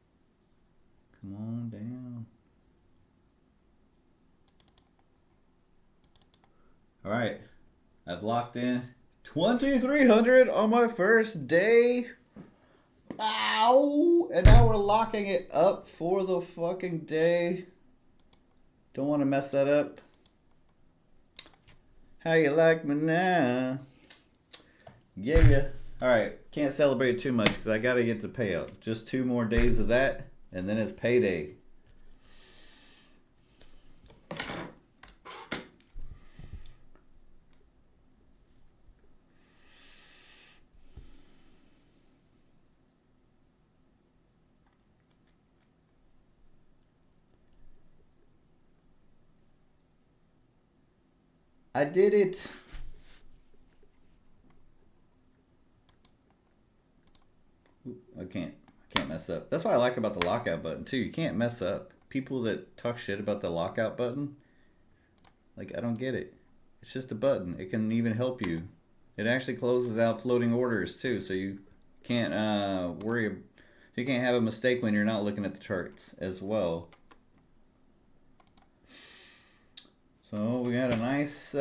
Come on down. Alright. I've locked in 2,300 on my first day. Ow! And now we're locking it up for the fucking day. Don't want to mess that up. How you like me now? Yeah. Alright, can't celebrate too much because I got to get to payout. Just 2 more days of that, and then it's payday. I did it. I can't mess up. That's what I like about the lockout button too. You can't mess up. People that talk shit about the lockout button, like, I don't get it. It's just a button. It can even help you. It actually closes out floating orders too, so you can't worry. You can't have a mistake when you're not looking at the charts as well. So we got a nice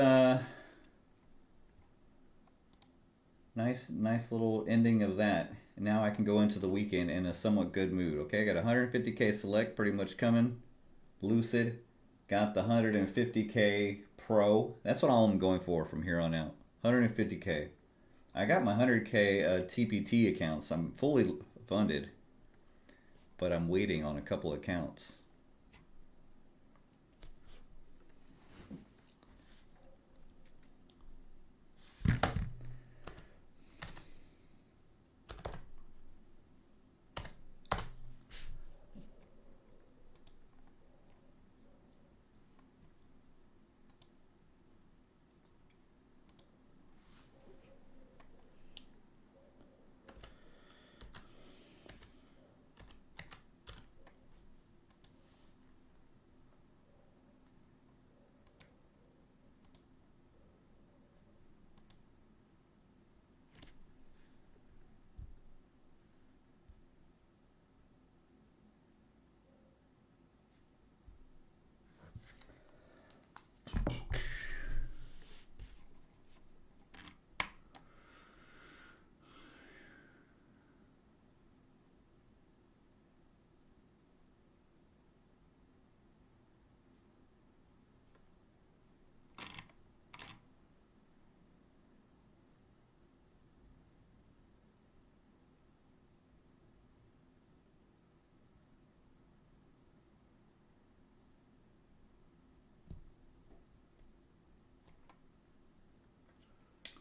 Nice little ending of that. And now I can go into the weekend in a somewhat good mood. Okay, I got 150K select pretty much coming. Lucid. Got the 150K Pro. That's what I'm going for from here on out. 150K. I got my 100K TPT accounts. I'm fully funded, but I'm waiting on a couple accounts.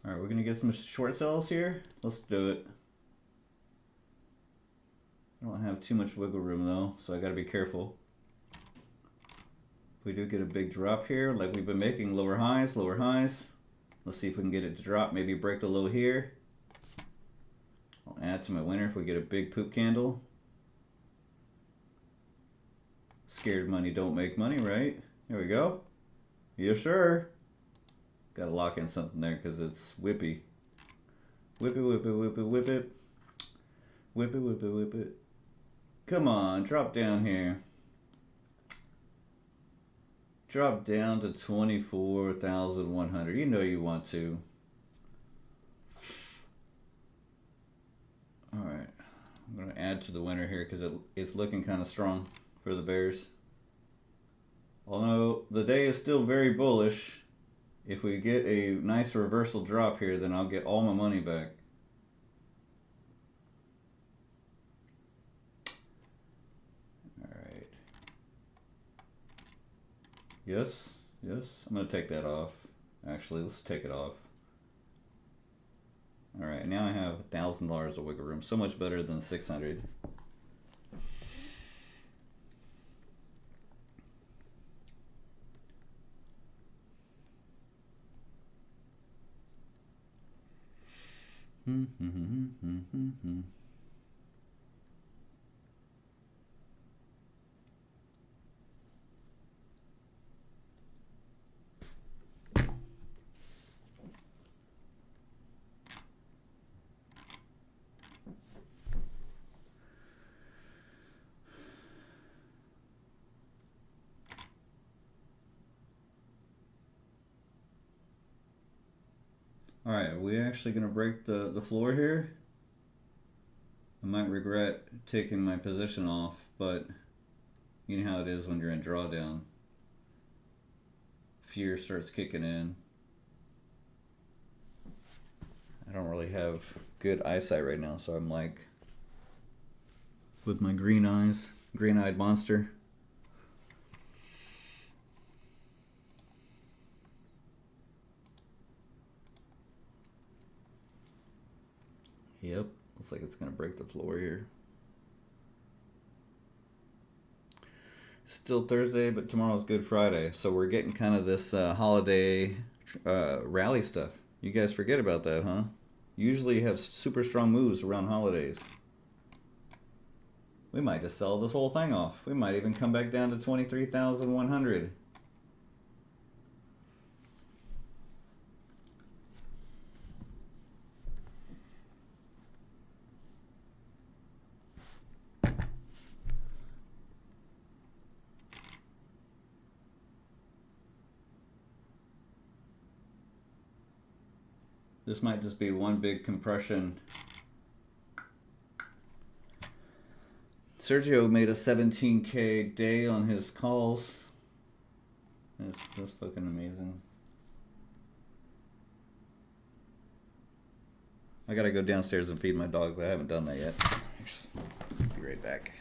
All right, we're gonna get some short sells here. Let's do it. I don't have too much wiggle room though, so I gotta be careful. If we do get a big drop here, like we've been making, lower highs, lower highs. Let's see if we can get it to drop, maybe break the low here. I'll add to my winner if we get a big poop candle. Scared money don't make money, right? Here we go. Yes, sir. Gotta lock in something there because it's whippy. Whip it, whip it, whip it, whip it. Whip it, whip it, whip it. Come on, drop down here. Drop down to 24,100. You know you want to. All right. I'm going to add to the winner here because it's looking kind of strong for the bears. Although the day is still very bullish, if we get a nice reversal drop here, then I'll get all my money back. All right. Yes, yes. I'm going to take that off. Actually, let's take it off. All right, now I have $1,000 of wiggle room. So much better than 600. All right, are we actually going to break the floor here? I might regret taking my position off, but you know how it is when you're in drawdown. Fear starts kicking in. I don't really have good eyesight right now, so I'm like with my green eyes, green-eyed monster. Yep, looks like it's gonna break the floor here. Still Thursday, but tomorrow's Good Friday, so we're getting kind of this holiday rally stuff. You guys forget about that, huh? Usually you have super strong moves around holidays. We might just sell this whole thing off. We might even come back down to 23,100. This might just be one big compression. Sergio made a 17K day on his calls. That's fucking amazing. I gotta go downstairs and feed my dogs. I haven't done that yet. Be right back.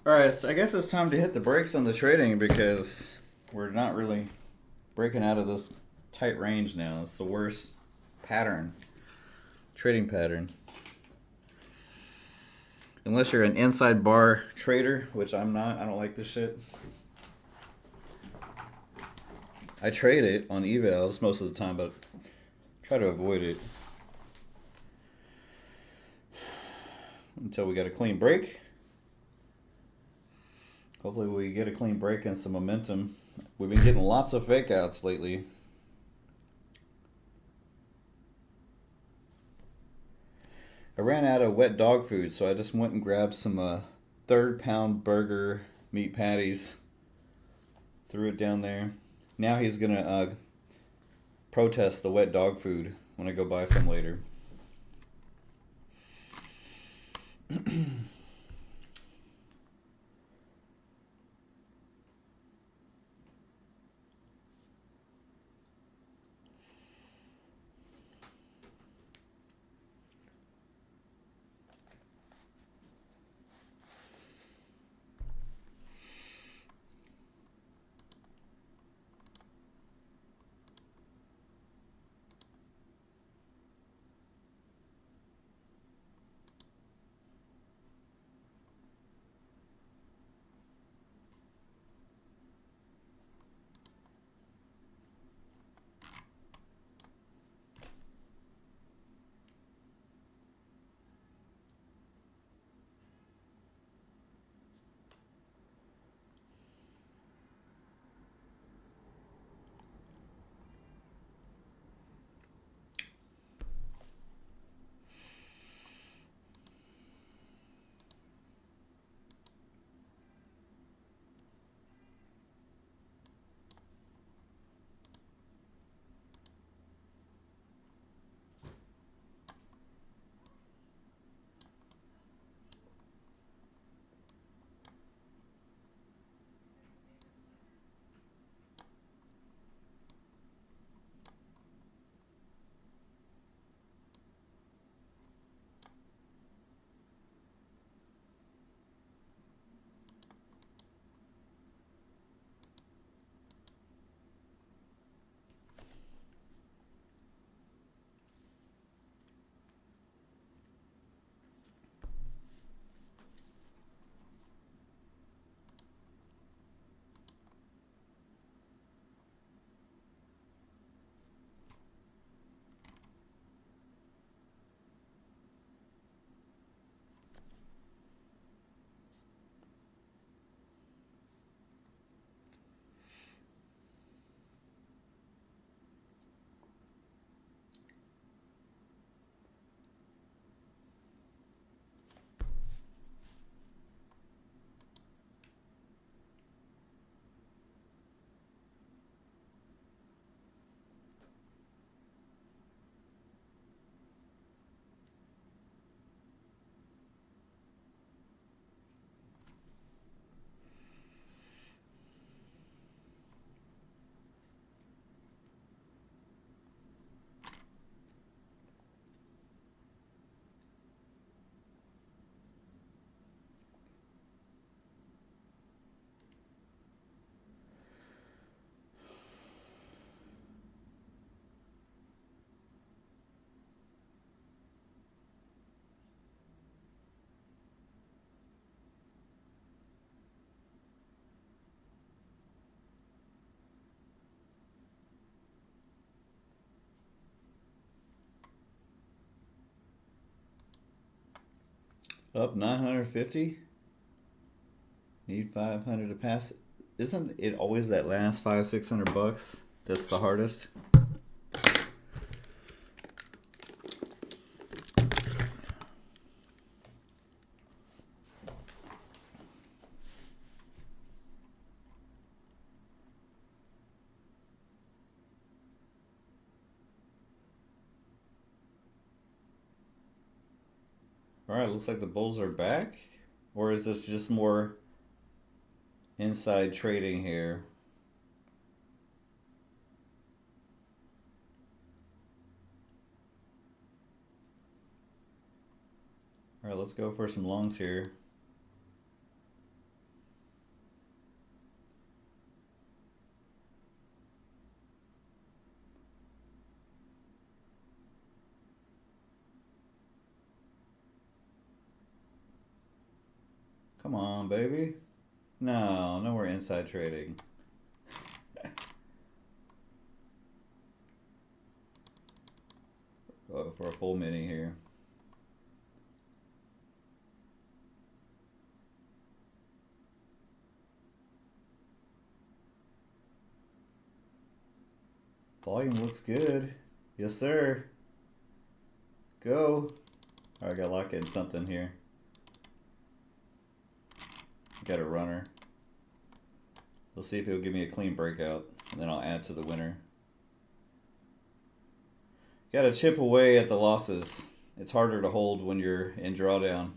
Alright, so I guess it's time to hit the brakes on the trading because we're not really breaking out of this tight range now. It's the worst pattern, trading pattern. Unless you're an inside bar trader, which I'm not. I don't like this shit. I trade it on evals most of the time, but try to avoid it until we get a clean break. Hopefully we get a clean break and some momentum. We've been getting lots of fake outs lately. I ran out of wet dog food, so I just went and grabbed some third pound burger meat patties. Threw it down there. Now he's gonna protest the wet dog food when I go buy some later. Up 950. Need 500 to pass. Isn't it always that last 500-600 bucks that's the hardest? All right, looks like the bulls are back. Or is this just more inside trading here? All right, let's go for some longs here. Come on, baby. No, no more inside trading. For a full mini here. Volume looks good. Yes, sir. Go. All right, I gotta lock in something here. Got a runner. We'll see if he'll give me a clean breakout, and then I'll add to the winner. Gotta chip away at the losses. It's harder to hold when you're in drawdown.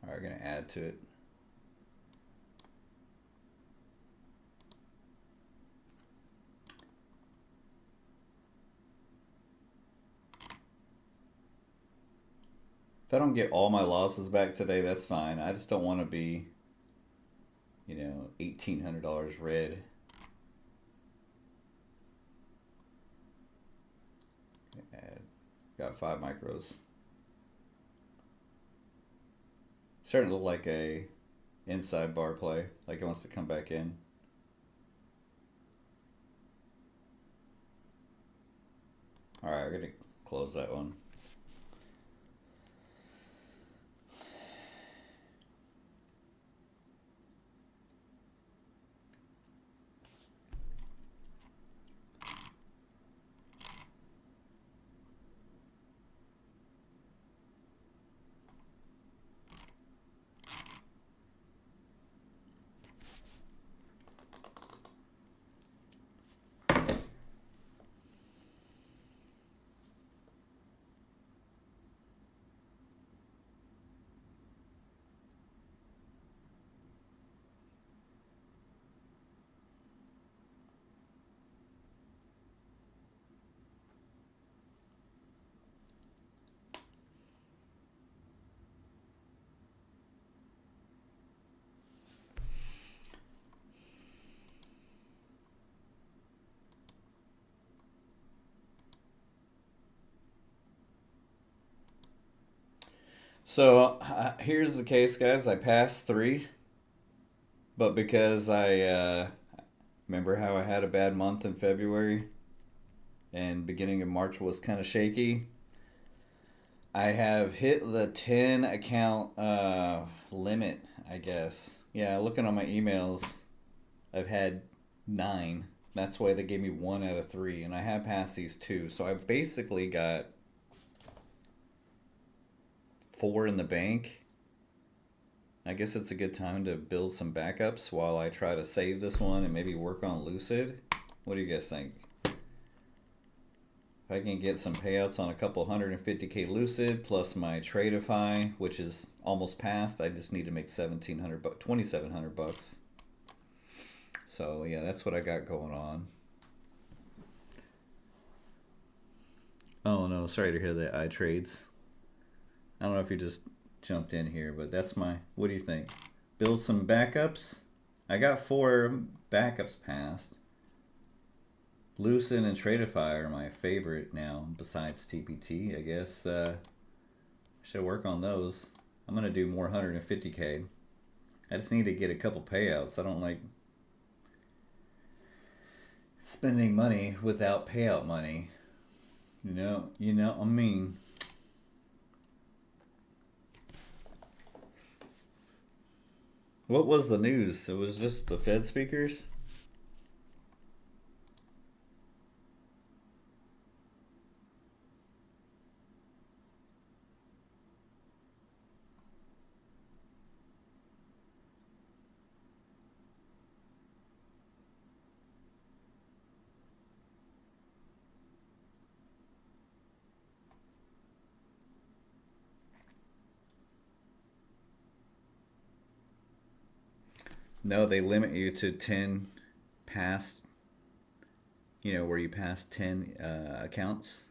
All right, we're gonna add to it. If I don't get all my losses back today, that's fine. I just don't want to be, you know, $1,800 red. Add. Got 5 micros. Starting to look like a inside bar play, like it wants to come back in. All right, we're gonna close that one. So here's the case, guys. I passed 3, but because I remember how I had a bad month in February and beginning of March was kind of shaky, I have hit the 10 account limit, I guess. Yeah, looking on my emails, I've had 9. That's why they gave me 1 out of 3, and I have passed these 2. So I basically got 4 in the bank. I guess it's a good time to build some backups while I try to save this one and maybe work on Lucid. What do you guys think? If I can get some payouts on a couple 150K Lucid plus my Tradeday, which is almost passed, I just need to make 2,700 bucks. So yeah, that's what I got going on. Oh no, sorry to hear that, iTrades. I don't know if you just jumped in here, but that's my, what do you think? Build some backups. I got 4 backups passed. Lucid and Tradeday are my favorite now, besides TPT. I guess should work on those. I'm gonna do more 150K. I just need to get a couple payouts. I don't like spending money without payout money. You know, I mean. What was the news? It was just the Fed speakers? No, they limit you to 10 past, where you pass 10 accounts.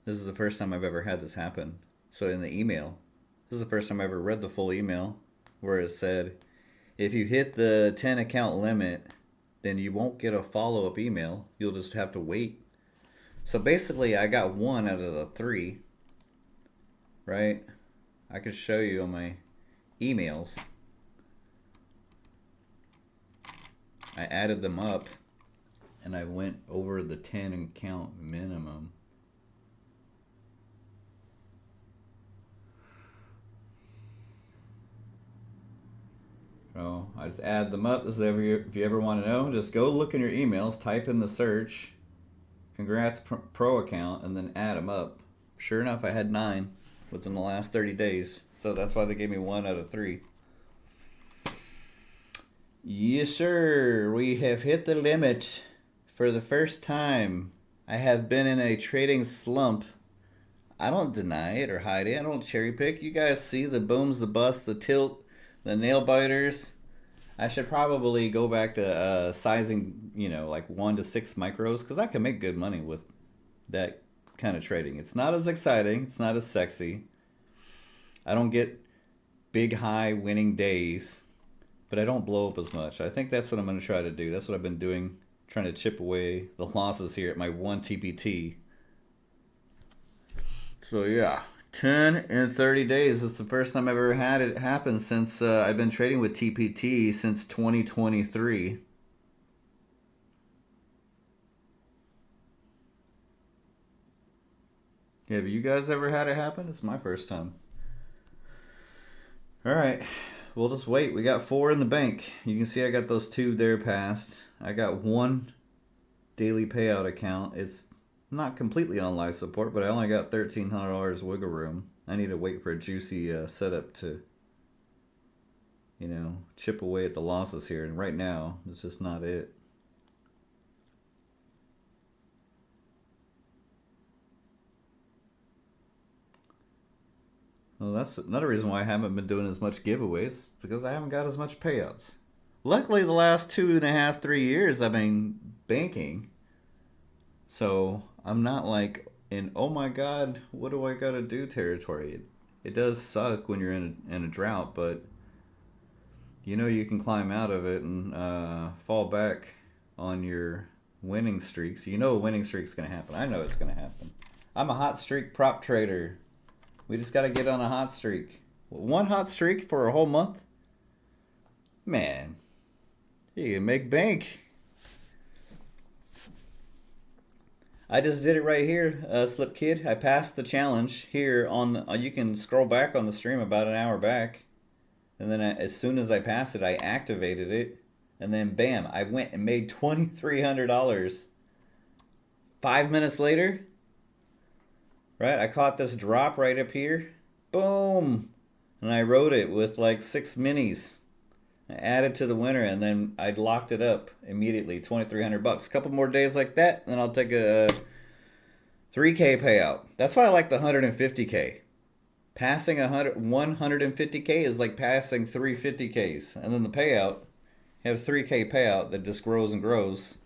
This is the first time I've ever had this happen. So in the email, this is the first time I ever read the full email where it said, if you hit the 10 account limit, then you won't get a follow-up email. You'll just have to wait. So basically, I got one out of the 3, right? I could show you on my emails. I added them up, and I went over the 10 account minimum. So I just add them up. This is if you ever want to know, just go look in your emails, type in the search, congrats pro account, and then add them up. Sure enough, I had 9 within the last 30 days. So that's why they gave me 1 out of 3. Yes, sir. We have hit the limit for the first time. I have been in a trading slump. I don't deny it or hide it. I don't cherry pick. You guys see the booms, the busts, the tilt, the nail biters. I should probably go back to sizing, like 1 to 6 micros, because I can make good money with that kind of trading. It's not as exciting. It's not as sexy. I don't get big high winning days, but I don't blow up as much. I think that's what I'm going to try to do. That's what I've been doing, trying to chip away the losses here at my 1 TPT. So yeah, 10 in 30 days. It's the first time I've ever had it happen since I've been trading with TPT since 2023. Have you guys ever had it happen? It's my first time. All right. We'll just wait. We got 4 in the bank. You can see I got those 2 there passed. I got 1 daily payout account. It's not completely on live support, but I only got $1,300 wiggle room. I need to wait for a juicy setup to, chip away at the losses here. And right now, it's just not it. Well, that's another reason why I haven't been doing as much giveaways, because I haven't got as much payouts. Luckily, the last 2.5, 3 years, I've been banking. So I'm not like in, oh my God, what do I got to do territory. It does suck when you're in a drought, but you can climb out of it and fall back on your winning streaks. A winning streak's going to happen. I know it's going to happen. I'm a hot streak prop trader. We just got to get on a hot streak. 1 hot streak for a whole month? Man, you can make bank. I just did it right here, Slip Kid. I passed the challenge here on. You can scroll back on the stream about an hour back. And then as soon as I passed it, I activated it. And then bam, I went and made $2,300. 5 minutes later, right, I caught this drop right up here. Boom! And I rode it with like 6 minis. I added to the winner, and then I locked it up immediately, $2,300. A couple more days like that, and I'll take a 3K payout. That's why I like the 150K. Passing 150K is like passing 350Ks. And then the payout, you have 3K payout that just grows and grows.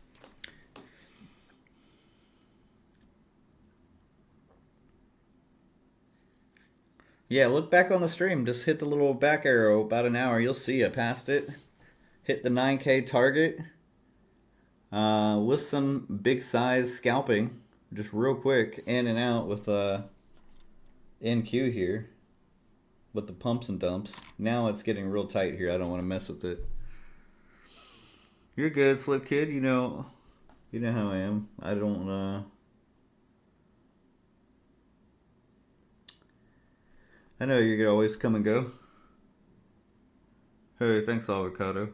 Yeah, look back on the stream. Just hit the little back arrow about an hour. You'll see I passed it. Hit the 9K target. With some big size scalping, just real quick, in and out with NQ here with the pumps and dumps. Now it's getting real tight here. I don't want to mess with it. You're good, Slip Kid. You know how I am. I don't. I know you can always come and go. Hey, thanks, Avocado.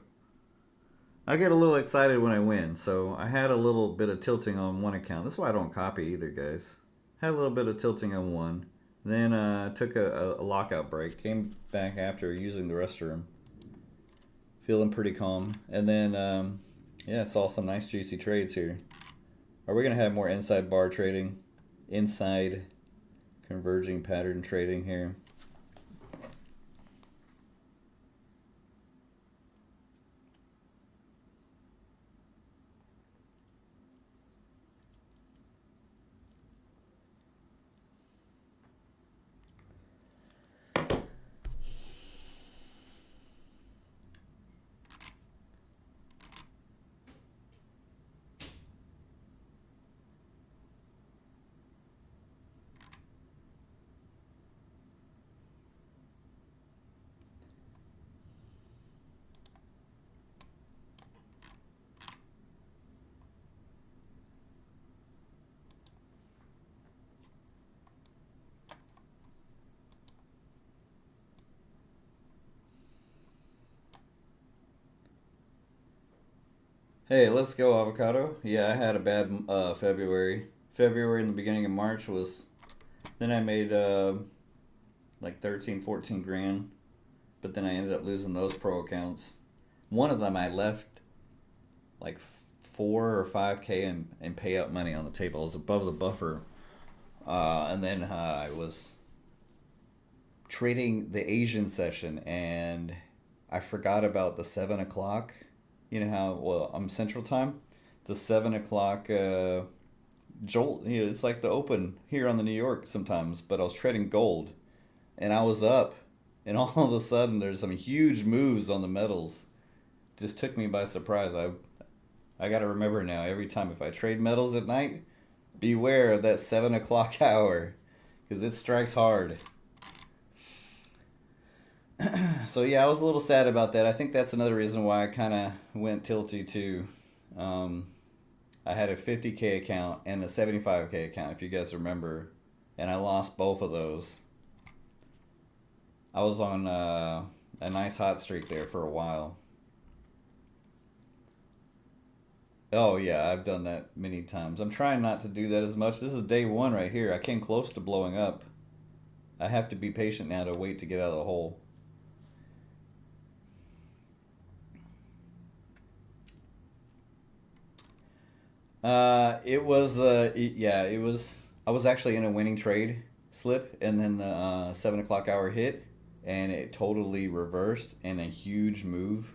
I get a little excited when I win, so I had a little bit of tilting on one account. That's why I don't copy either, guys. Had a little bit of tilting on one. Then took a lockout break. Came back after using the restroom. Feeling pretty calm. And then, yeah, saw some nice juicy trades here. Are we going to have more inside bar trading? Inside converging pattern trading here? Hey, let's go, Avocado. Yeah, I had a bad February. February and the beginning of March was. Then I made like 13, 14 grand. But then I ended up losing those pro accounts. One of them I left like 4 or 5K in payout money on the table. It was above the buffer. And then I was trading the Asian session and I forgot about the 7 o'clock. You know how, well, I'm Central Time. The 7 o'clock jolt. It's like the open here on the New York sometimes, but I was trading gold and I was up, and all of a sudden there's some huge moves on the metals. Just took me by surprise. I got to remember now, every time if I trade metals at night, beware of that 7 o'clock hour because it strikes hard. So yeah, I was a little sad about that. I think that's another reason why I kind of went tilty too. Um, I had a 50K account and a 75K account, if you guys remember, and I lost both of those. I was on a nice hot streak there for a while. Oh yeah, I've done that many times. I'm trying not to do that as much. This is day one right here. I came close to blowing up. I have to be patient now to wait to get out of the hole. It was yeah, it was. I was actually in a winning trade slip, and then the 7 o'clock hour hit, and it totally reversed in a huge move.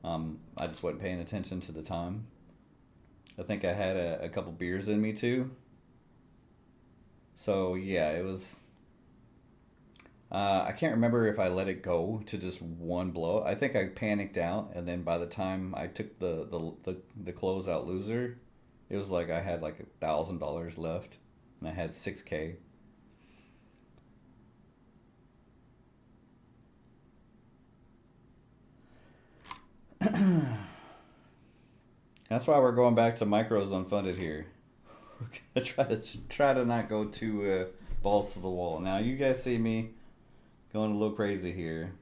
I just wasn't paying attention to the time. I think I had a couple beers in me too. So yeah, it was. I can't remember if I let it go to just one blow. I think I panicked out, and then by the time I took the closeout loser, it was like I had like $1,000 left, and I had 6K. That's why we're going back to micros unfunded here. We're gonna try to not go too balls to the wall. Now you guys see me going a little crazy here.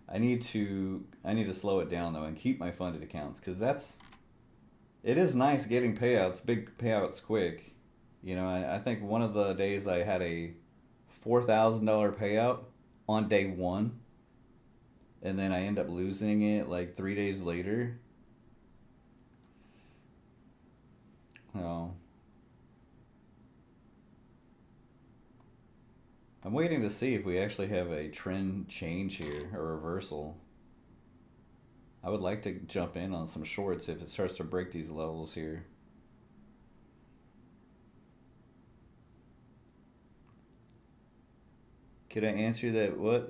I need to slow it down though and keep my funded accounts because it is nice getting payouts, big payouts quick. I think one of the days I had a $4,000 payout on day one, and then I end up losing it like 3 days later. Oh, I'm waiting to see if we actually have a trend change here, a reversal. I would like to jump in on some shorts if it starts to break these levels here. Could I answer that? What?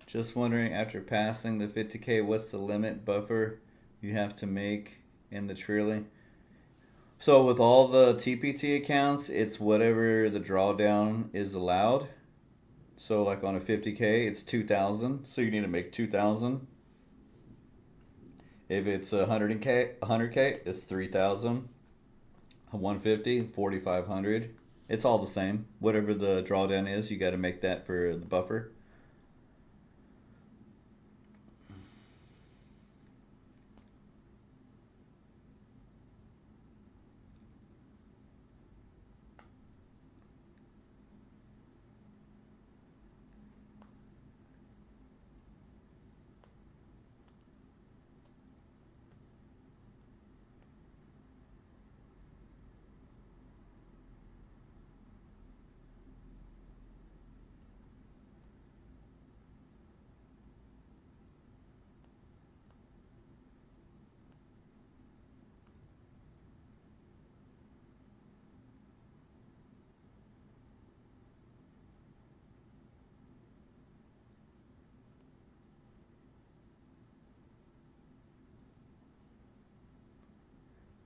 Just wondering, after passing the 50K, what's the limit buffer you have to make in the trailing. So with all the TPT accounts, it's whatever the drawdown is allowed. So like on a 50K, it's 2,000. So you need to make 2,000. If it's 100K, it's 3,000. 150, 4,500. It's all the same. Whatever the drawdown is, you got to make that for the buffer.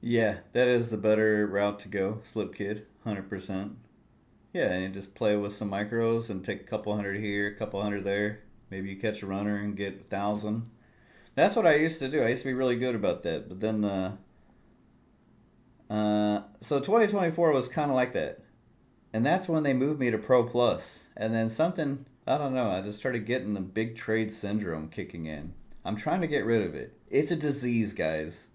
Yeah, that is the better route to go, Slip Kid, 100%. Yeah, and you just play with some micros and take a couple hundred here, a couple hundred there. Maybe you catch a runner and get 1,000. That's what I used to do. I used to be really good about that. But then, so 2024 was kind of like that. And that's when they moved me to Pro Plus. And then something, I don't know, I just started getting the big trade syndrome kicking in. I'm trying to get rid of it. It's a disease, guys.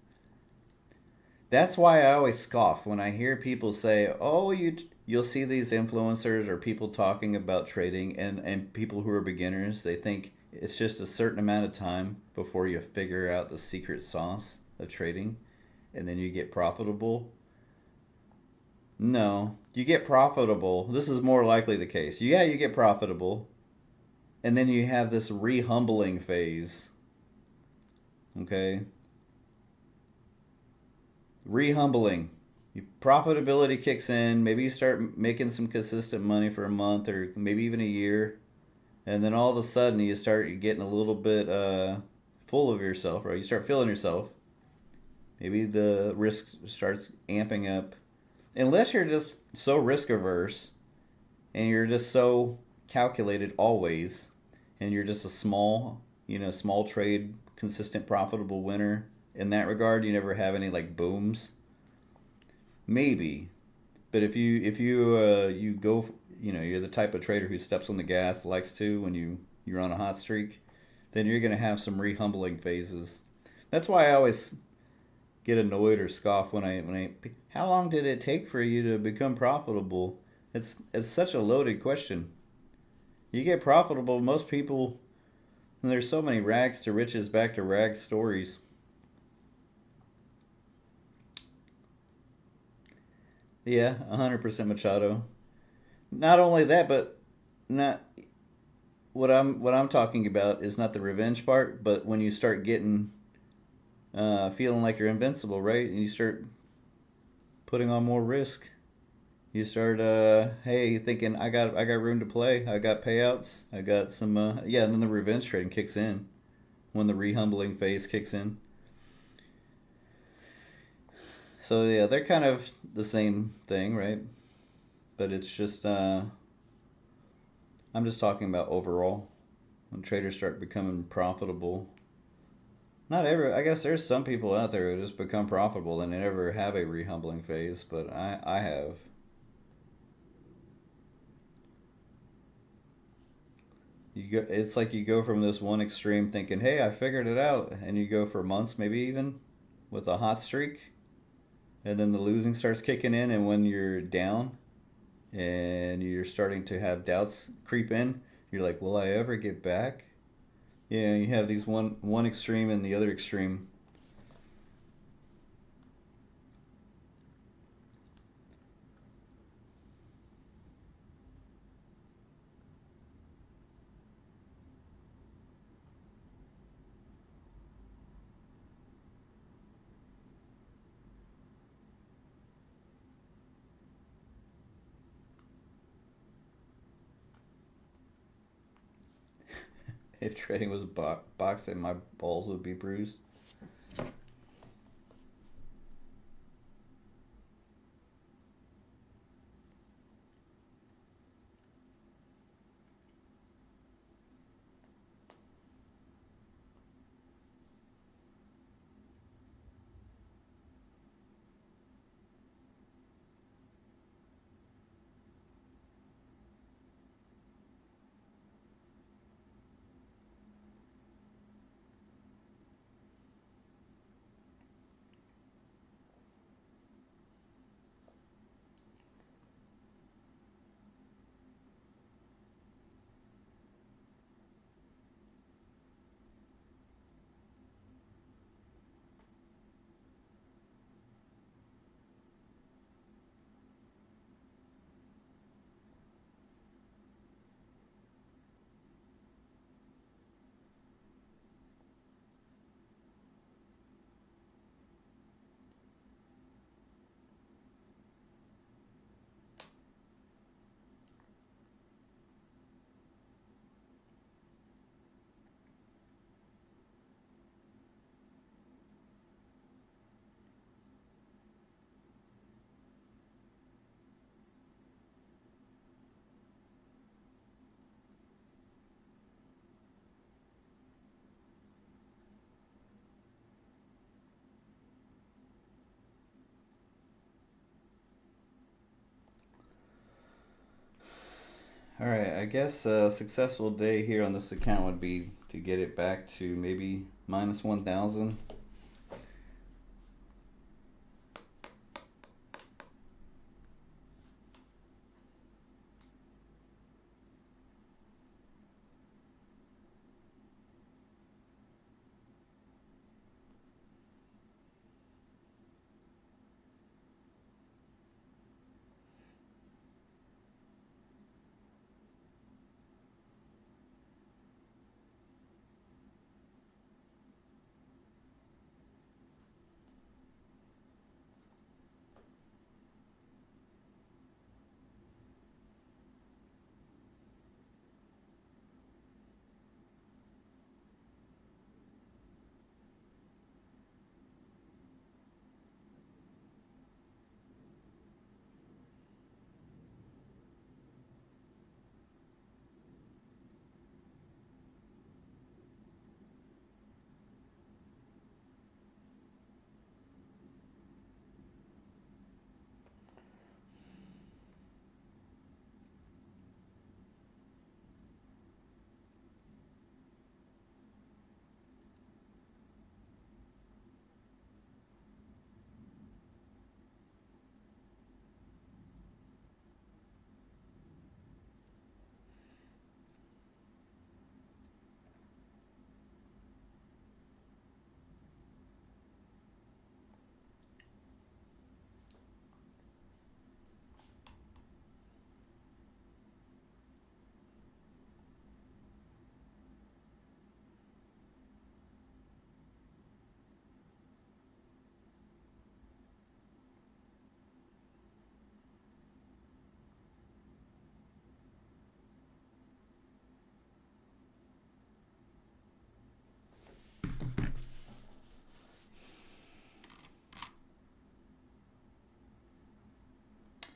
That's why I always scoff when I hear people say, "Oh, you'll see these influencers or people talking about trading and people who are beginners, they think it's just a certain amount of time before you figure out the secret sauce of trading and then you get profitable." No, you get profitable. This is more likely the case. Yeah, you get profitable and then you have this rehumbling phase. Okay? Rehumbling. Profitability kicks in. Maybe you start making some consistent money for a month or maybe even a year, and then all of a sudden you start getting a little bit full of yourself, right? You start feeling yourself. Maybe the risk starts amping up. Unless you're just so risk averse and you're just so calculated always, and you're just a small trade, consistent, profitable winner. In that regard, you never have any like booms. Maybe, but if you go, you're the type of trader who steps on the gas, likes to when you're on a hot streak, then you're gonna have some rehumbling phases. That's why I always get annoyed or scoff when I. How long did it take for you to become profitable? It's such a loaded question. You get profitable. Most people, and there's so many rags to riches, back to rags stories. Yeah, 100% Machado. Not only that, but not what I'm talking about is not the revenge part, but when you start getting feeling like you're invincible, right? And you start putting on more risk. You start hey, thinking I got room to play. I got payouts. I got some yeah, and then the revenge trading kicks in when the rehumbling phase kicks in. So yeah, they're kind of the same thing, right? But it's just I'm just talking about overall when traders start becoming profitable. Not every. I guess there's some people out there who just become profitable and they never have a rehumbling phase, but I have. It's like you go from this one extreme thinking, "Hey, I figured it out," and you go for months, maybe even with a hot streak, and then the losing starts kicking in, and when you're down and you're starting to have doubts creep in, you're like, "Will I ever get back?" Yeah, you have these one extreme and the other extreme. If trading was boxing, my balls would be bruised. All right, I guess a successful day here on this account would be to get it back to maybe minus 1,000.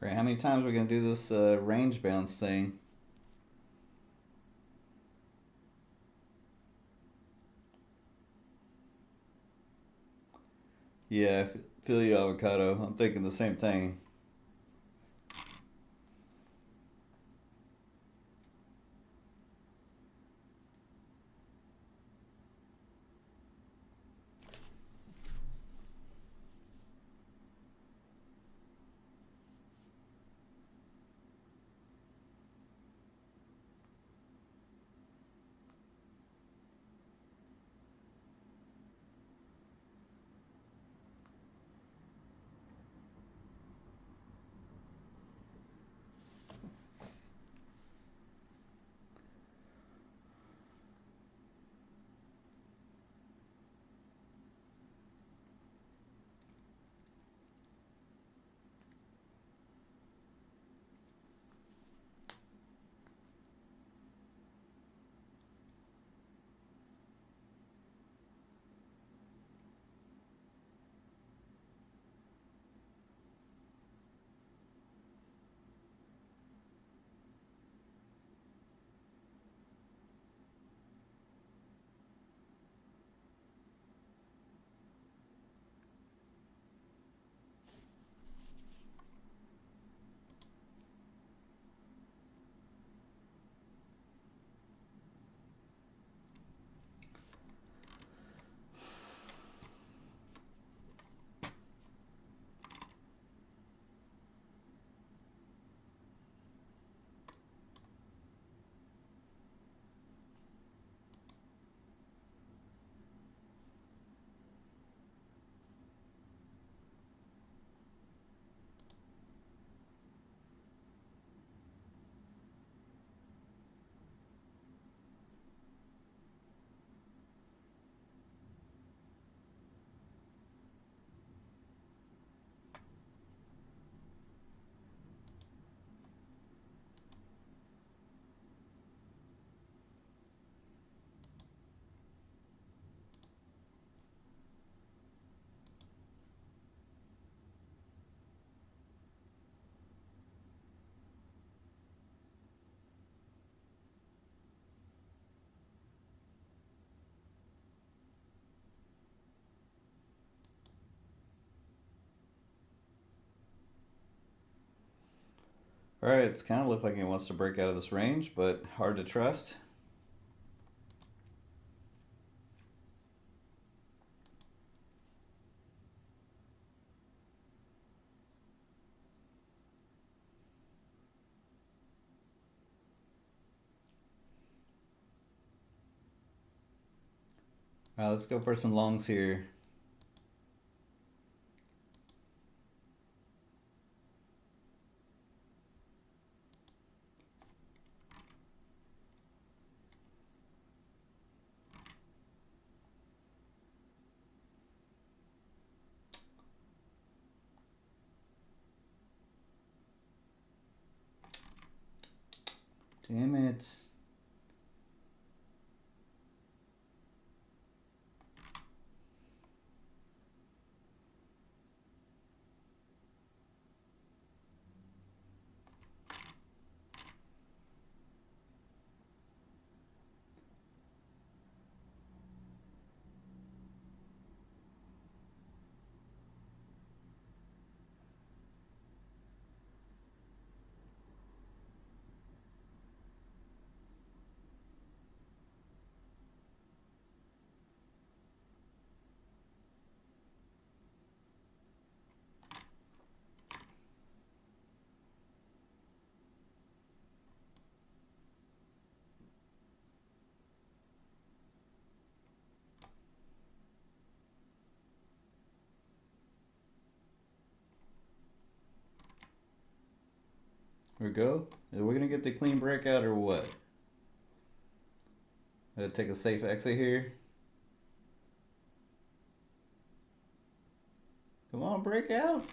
All right, how many times are we going to do this range bounce thing? Yeah, feel you, avocado. I'm thinking the same thing. All right, it's kind of looked like it wants to break out of this range, but hard to trust. All right, let's go for some longs here. Damn it. Here we go. Are we going to get the clean breakout or what? Gotta take a safe exit here. Come on, break out.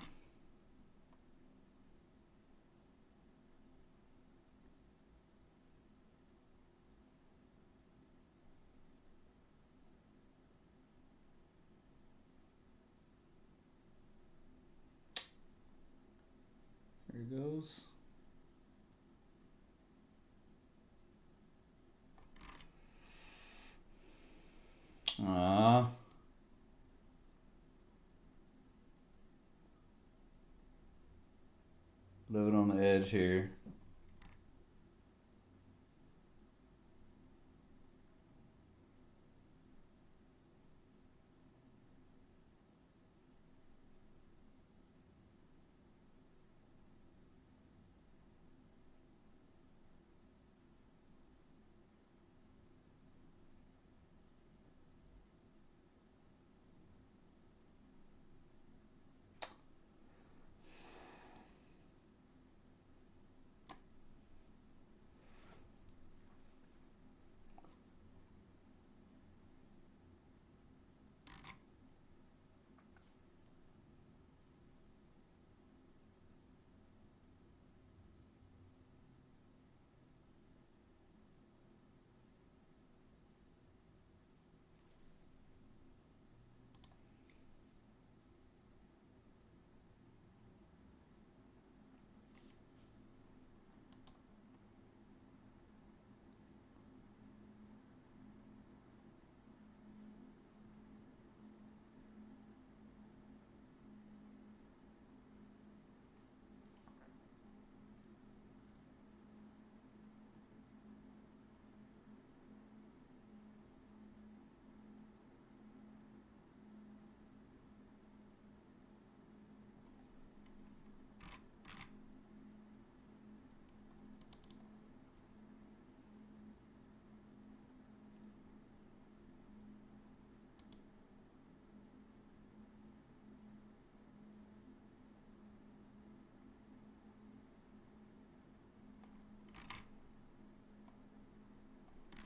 Here it goes. Ah. Living on the edge here.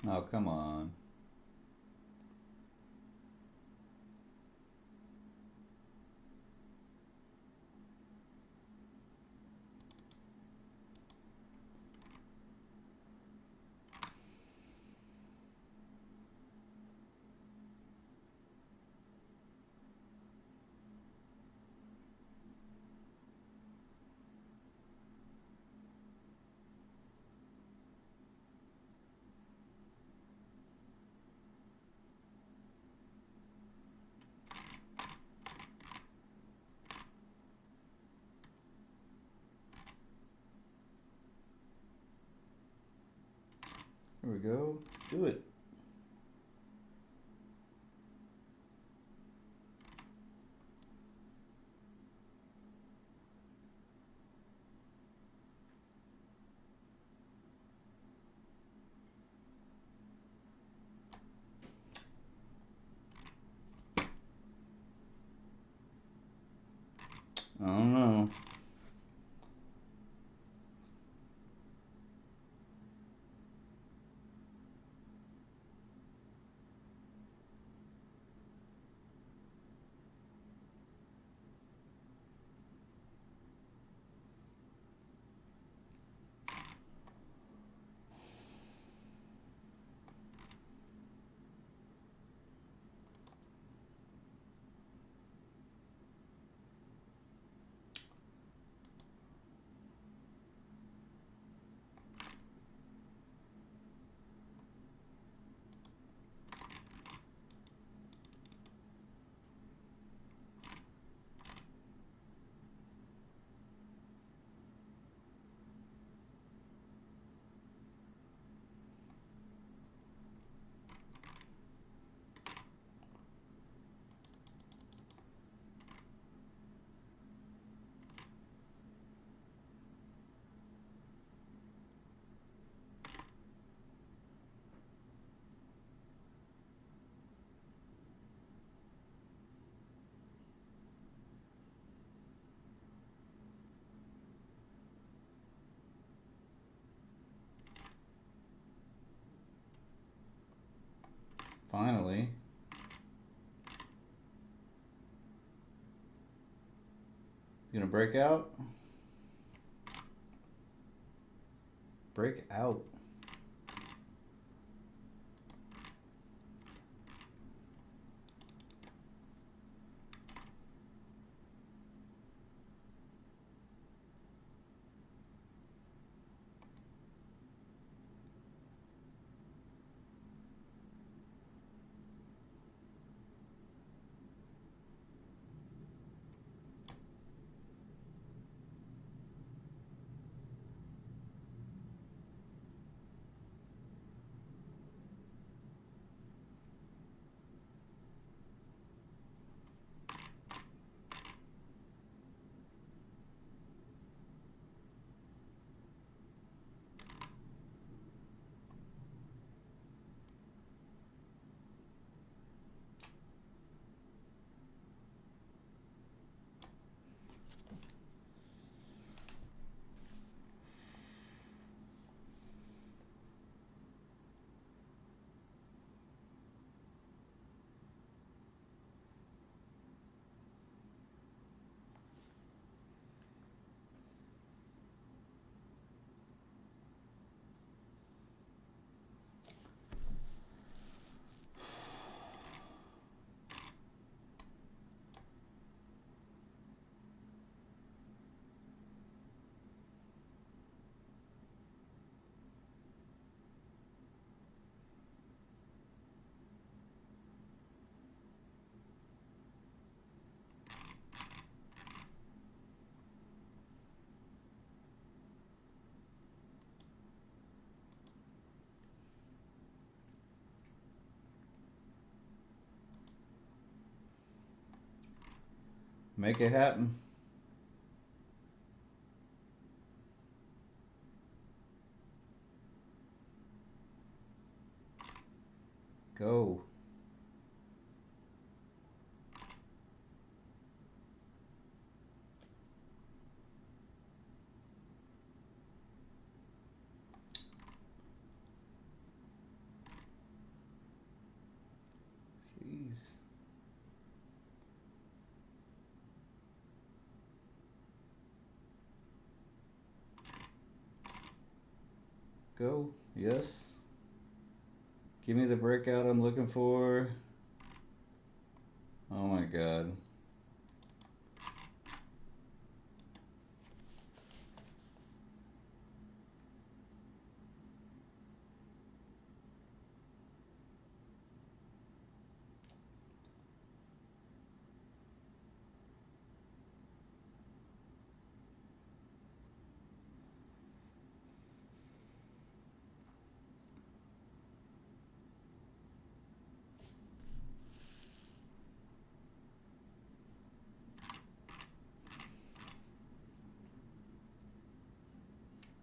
Oh, come on. Do it. I don't know. Finally. You gonna break out? Break out. Make it happen. Go. Jeez. Go. Yes. Give me the breakout I'm looking for. Oh my God.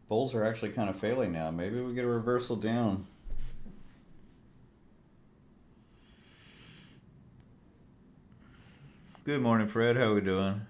Bulls are actually kind of failing now. Maybe we get a reversal down. Good morning, Fred. How we doing?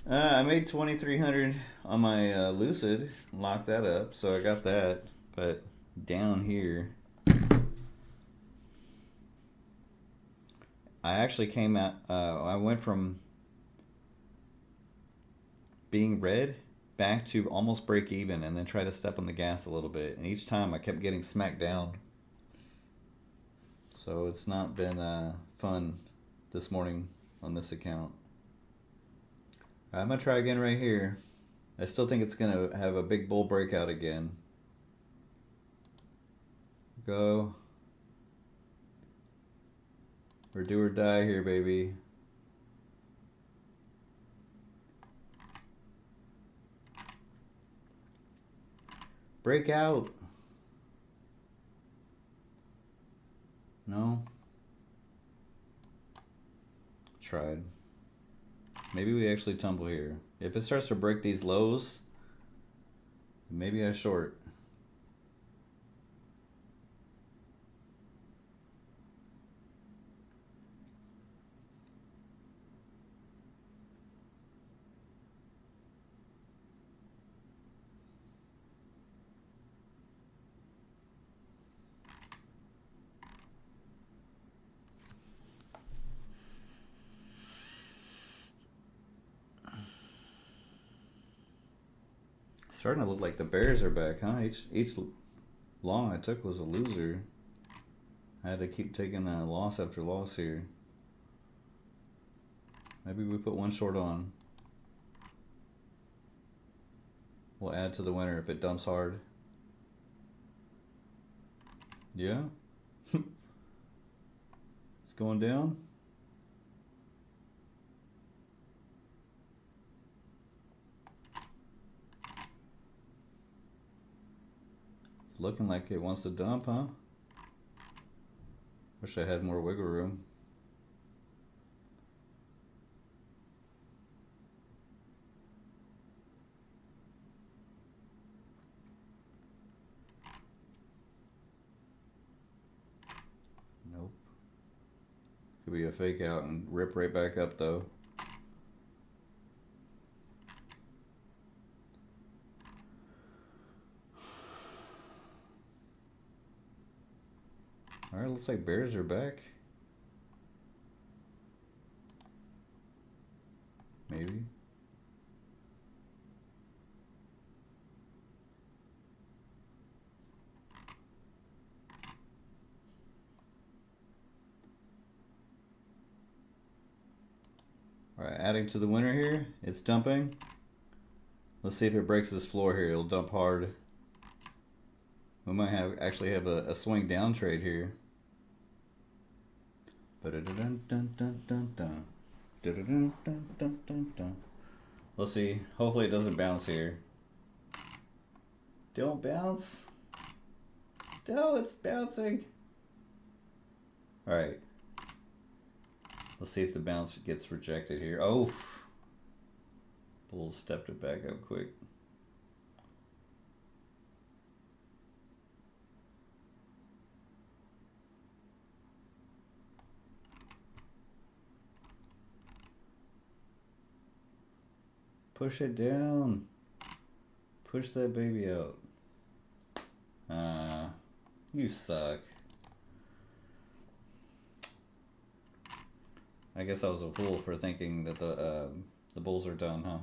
I made 2,300 on my Lucid, locked that up, so I got that. But down here, I actually came out. I went from being red back to almost break even, and then try to step on the gas a little bit. And each time I kept getting smacked down. So it's not been fun this morning on this account. I'm going to try again right here. I still think it's going to have a big bull breakout again. Go. Or do or die here, baby. Break out. No. Tried. Maybe we actually tumble here. If it starts to break these lows, maybe I short. Starting to look like the bears are back, huh? Each long I took was a loser. I had to keep taking loss after loss here. Maybe we put one short on. We'll add to the winner if it dumps hard. Yeah? It's going down? It's looking like it wants to dump, huh? Wish I had more wiggle room. Nope. Could be a fake out and rip right back up though. Alright, looks like bears are back. Maybe. Alright, adding to the winner here. It's dumping. Let's see if it breaks this floor here. It'll dump hard. We might actually have a swing down trade here. Let's see. Hopefully it doesn't bounce here. Don't bounce. No, it's bouncing. Alright. Let's see if the bounce gets rejected here. Oh. Bull stepped it back up quick. Push it down. Push that baby out. You suck. I guess I was a fool for thinking that the bulls are done, huh?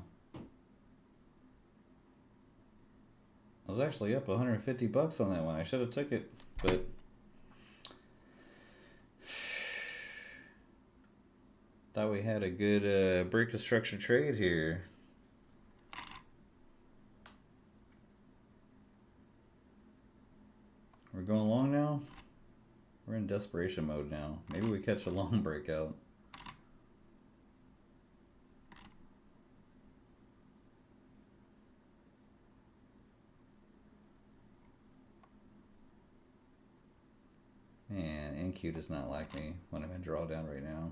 I was actually up 150 bucks on that one. I should have took it, but thought we had a good break of structure trade here. We're going long now? We're in desperation mode now. Maybe we catch a long breakout. Man, NQ does not like me when I'm in drawdown right now.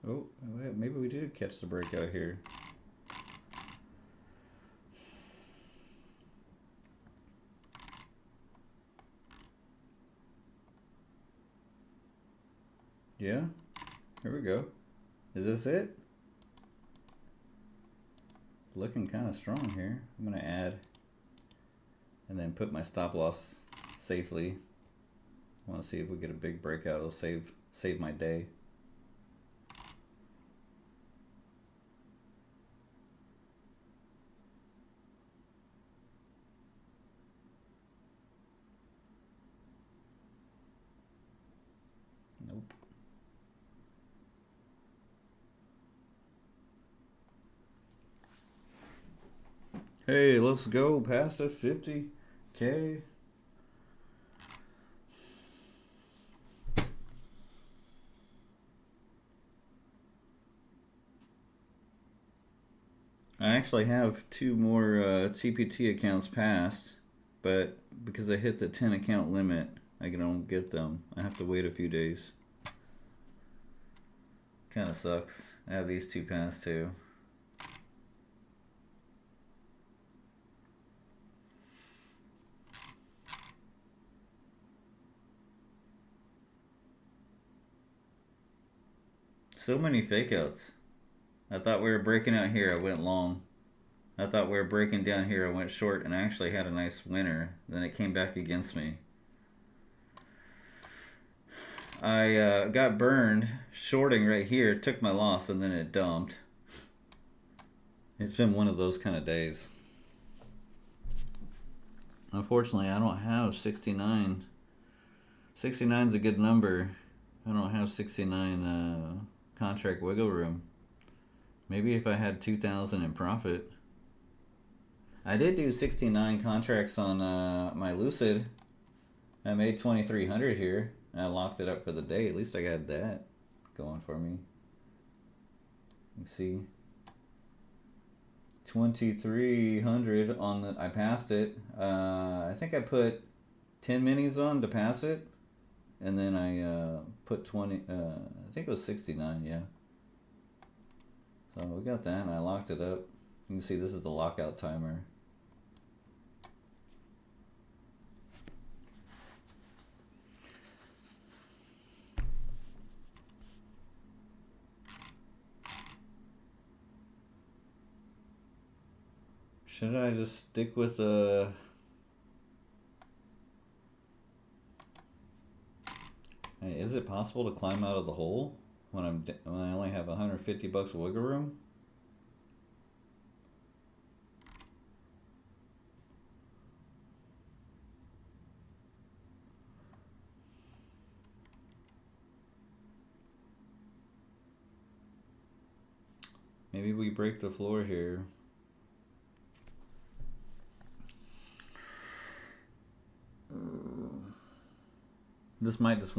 Oh, maybe we did catch the breakout here. Yeah, here we go. Is this it? Looking kind of strong here. I'm gonna add and then put my stop loss safely. I want to see if we get a big breakout. It'll save my day. Nope. Hey, let's go past the 50K. I actually have 2 more TPT accounts passed, but because I hit the 10 account limit, I don't get them. I have to wait a few days. Kind of sucks. I have these 2 passed too. So many fake outs. I thought we were breaking out here, I went long. I thought we were breaking down here, I went short, and I actually had a nice winner. Then it came back against me. I got burned shorting right here, took my loss, and then it dumped. It's been one of those kind of days. Unfortunately, I don't have 69. 69 is a good number. I don't have 69 contract wiggle room. Maybe if I had 2,000 in profit. I did do 69 contracts on my Lucid. I made 2,300 here. And I locked it up for the day. At least I got that going for me. You see, 2,300 on the. I passed it. I think I put 10 minis on to pass it, and then I put 20. I think it was 69. Yeah. So we got that, and I locked it up. You can see this is the lockout timer. Should I just stick with a... Hey, is it possible to climb out of the hole when I only have 150 bucks of wiggle room? Maybe we break the floor here. This might just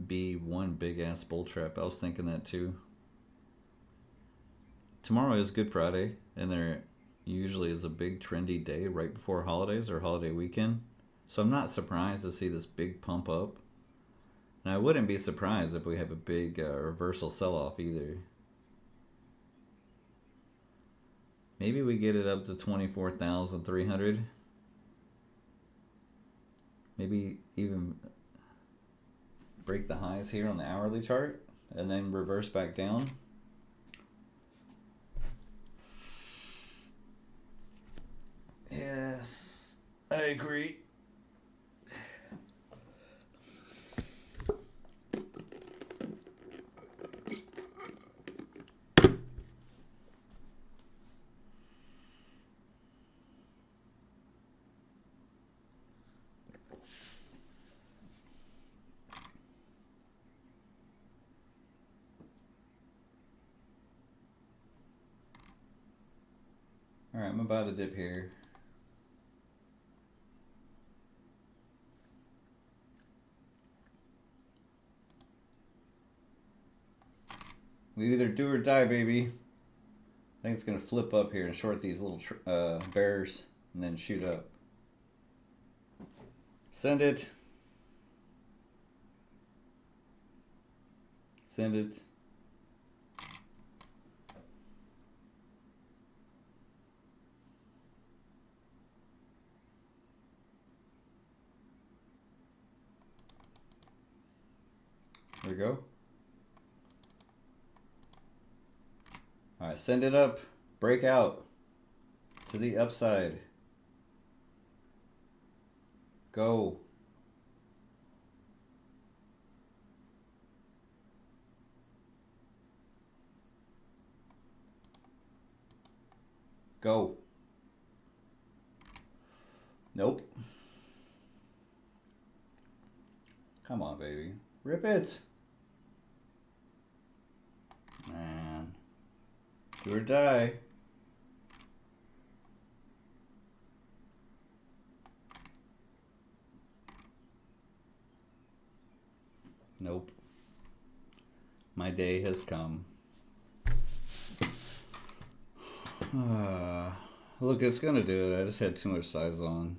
be one big ass bull trap. I was thinking that too. Tomorrow is Good Friday, and there usually is a big trendy day right before holidays or holiday weekend. So I'm not surprised to see this big pump up. And I wouldn't be surprised if we have a big reversal sell-off either. Maybe we get it up to 24,300. Maybe even break the highs here on the hourly chart and then reverse back down. Yes, I agree. All right, I'm gonna buy the dip here. We either do or die, baby. I think it's gonna flip up here and short these little bears and then shoot up. Send it. Send it. There we go. All right, send it up. Break out to the upside. Go. Go. Nope. Come on, baby. Rip it. Man. Do or die. Nope. My day has come. Look, it's gonna do it. I just had too much size on.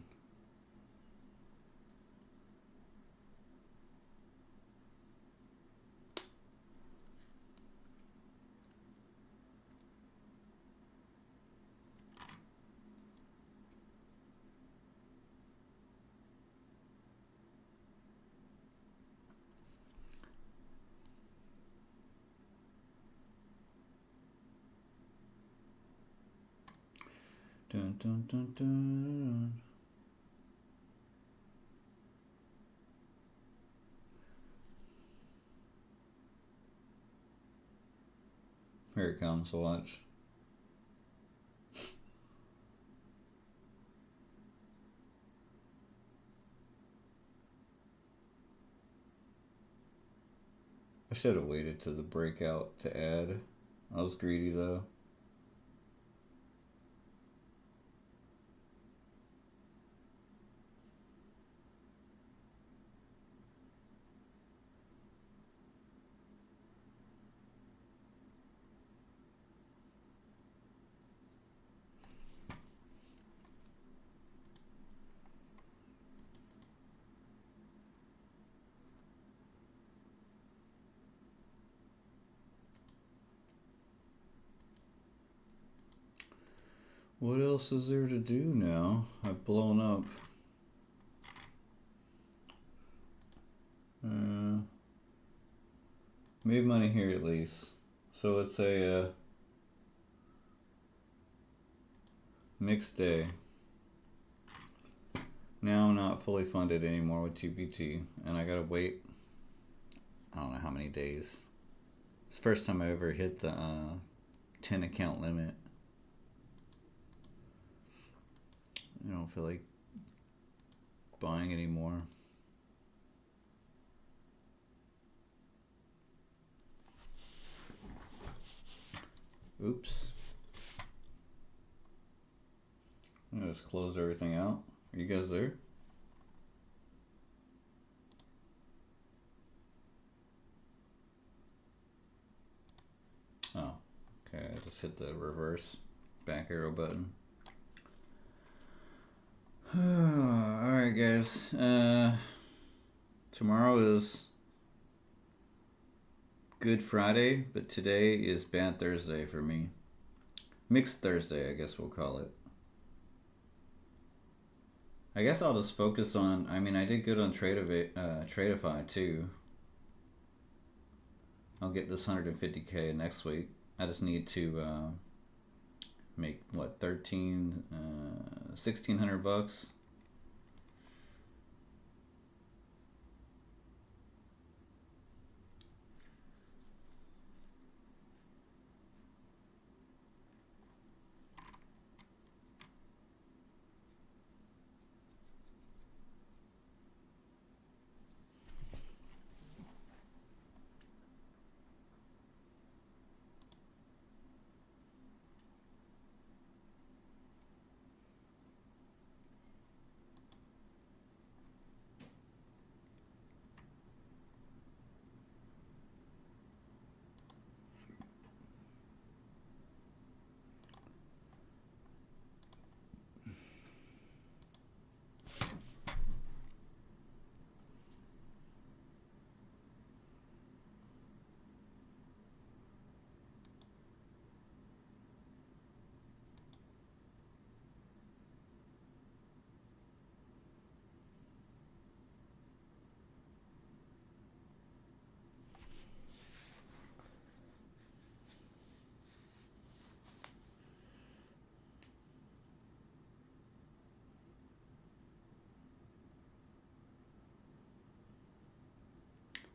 Dun, dun, dun, dun. Here it comes, watch. I should have waited to the breakout to add. I was greedy though. What else is there to do now? I've blown up. Made money here at least. So it's a mixed day. Now I'm not fully funded anymore with TPT, and I gotta wait, I don't know how many days. It's the first time I ever hit the 10 account limit. I don't feel like buying anymore. Oops. I just closed everything out. Are you guys there? Oh, okay. I just hit the reverse back arrow button. Alright, guys. Tomorrow is Good Friday, but today is Bad Thursday for me. Mixed Thursday, I guess we'll call it. I guess I'll just focus on, I did good on Tradeify too. I'll get this 150K next week. I just need to make, what, 1,600 bucks.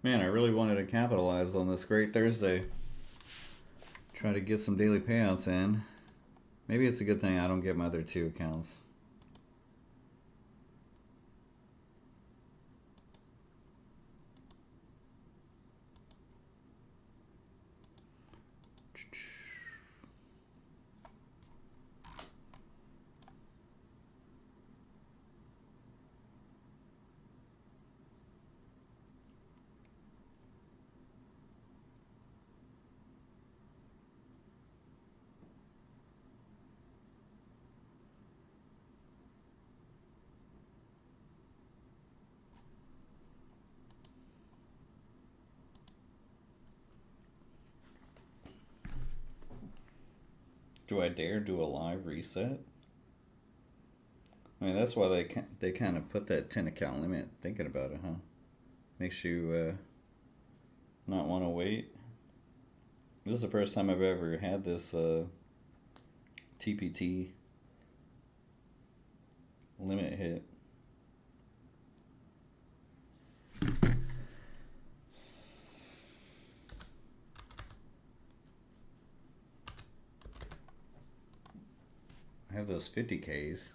Man, I really wanted to capitalize on this great Thursday. Try to get some daily payouts in. Maybe it's a good thing I don't get my other two accounts. Do I dare do a live reset? That's why they kind of put that 10 account limit. Thinking about it, huh? Makes you not want to wait. This is the first time I've ever had this TPT limit hit. I have those 50Ks.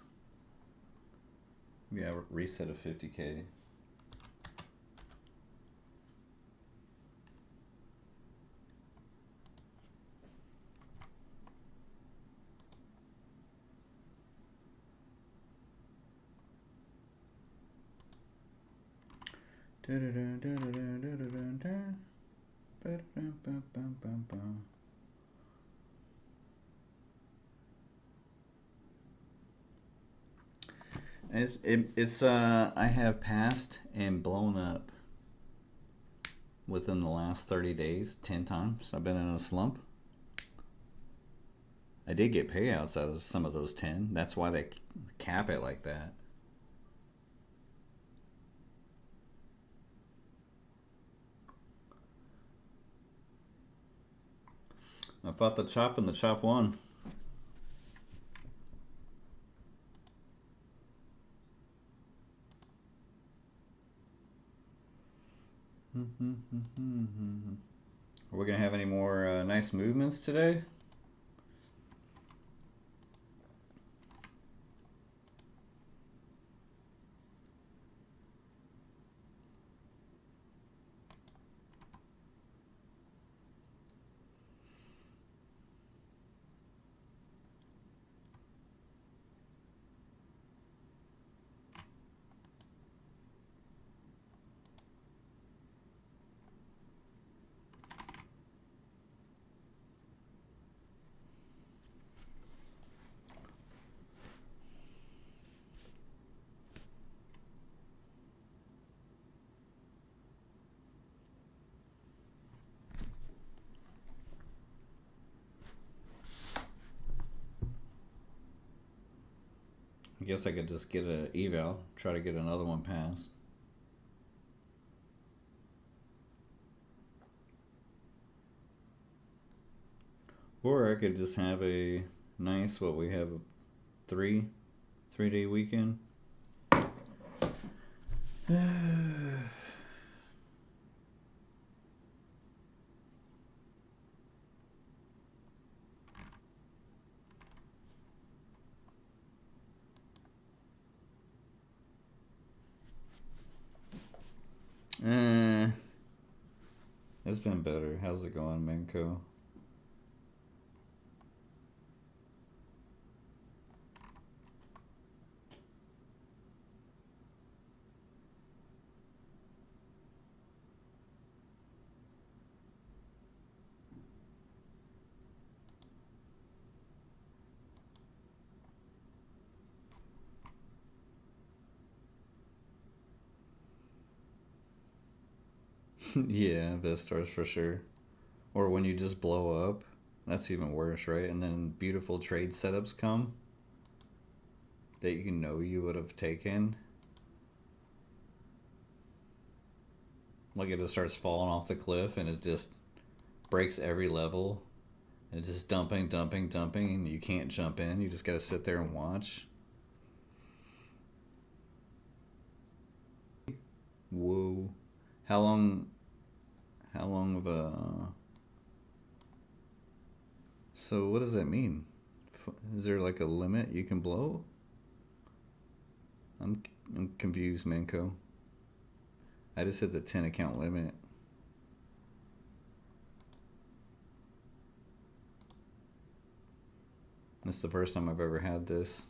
Maybe I'll reset a 50K. I have passed and blown up within the last 30 days 10 times. I've been in a slump. I did get payouts out of some of those 10. That's why they cap it like that. I fought the chop and the chop won. Are we going to have any more nice movements today? guess I could just get a eval, try to get another one passed. Or I could just have a nice, what we have, a three-day weekend. It's been better. How's it going, Menko? Yeah, Vestars for sure. Or when you just blow up, that's even worse, right? And then beautiful trade setups come that you know you would have taken. Like it just starts falling off the cliff and it just breaks every level. And it's just dumping, and you can't jump in. You just gotta sit there and watch. Whoa. How long of a... So what does that mean? Is there like a limit you can blow? I'm confused, Manco. I just hit the 10 account limit. This is the first time I've ever had this.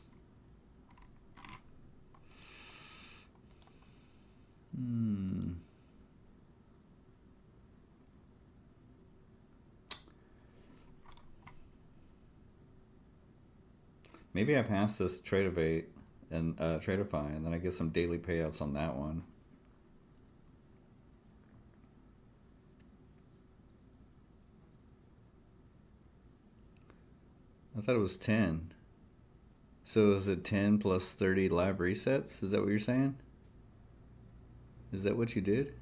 Maybe I pass this Tradeday and Tradeify, and then I get some daily payouts on that one. I thought it was 10. So is it 10 plus 30 live resets? Is that what you're saying? Is that what you did?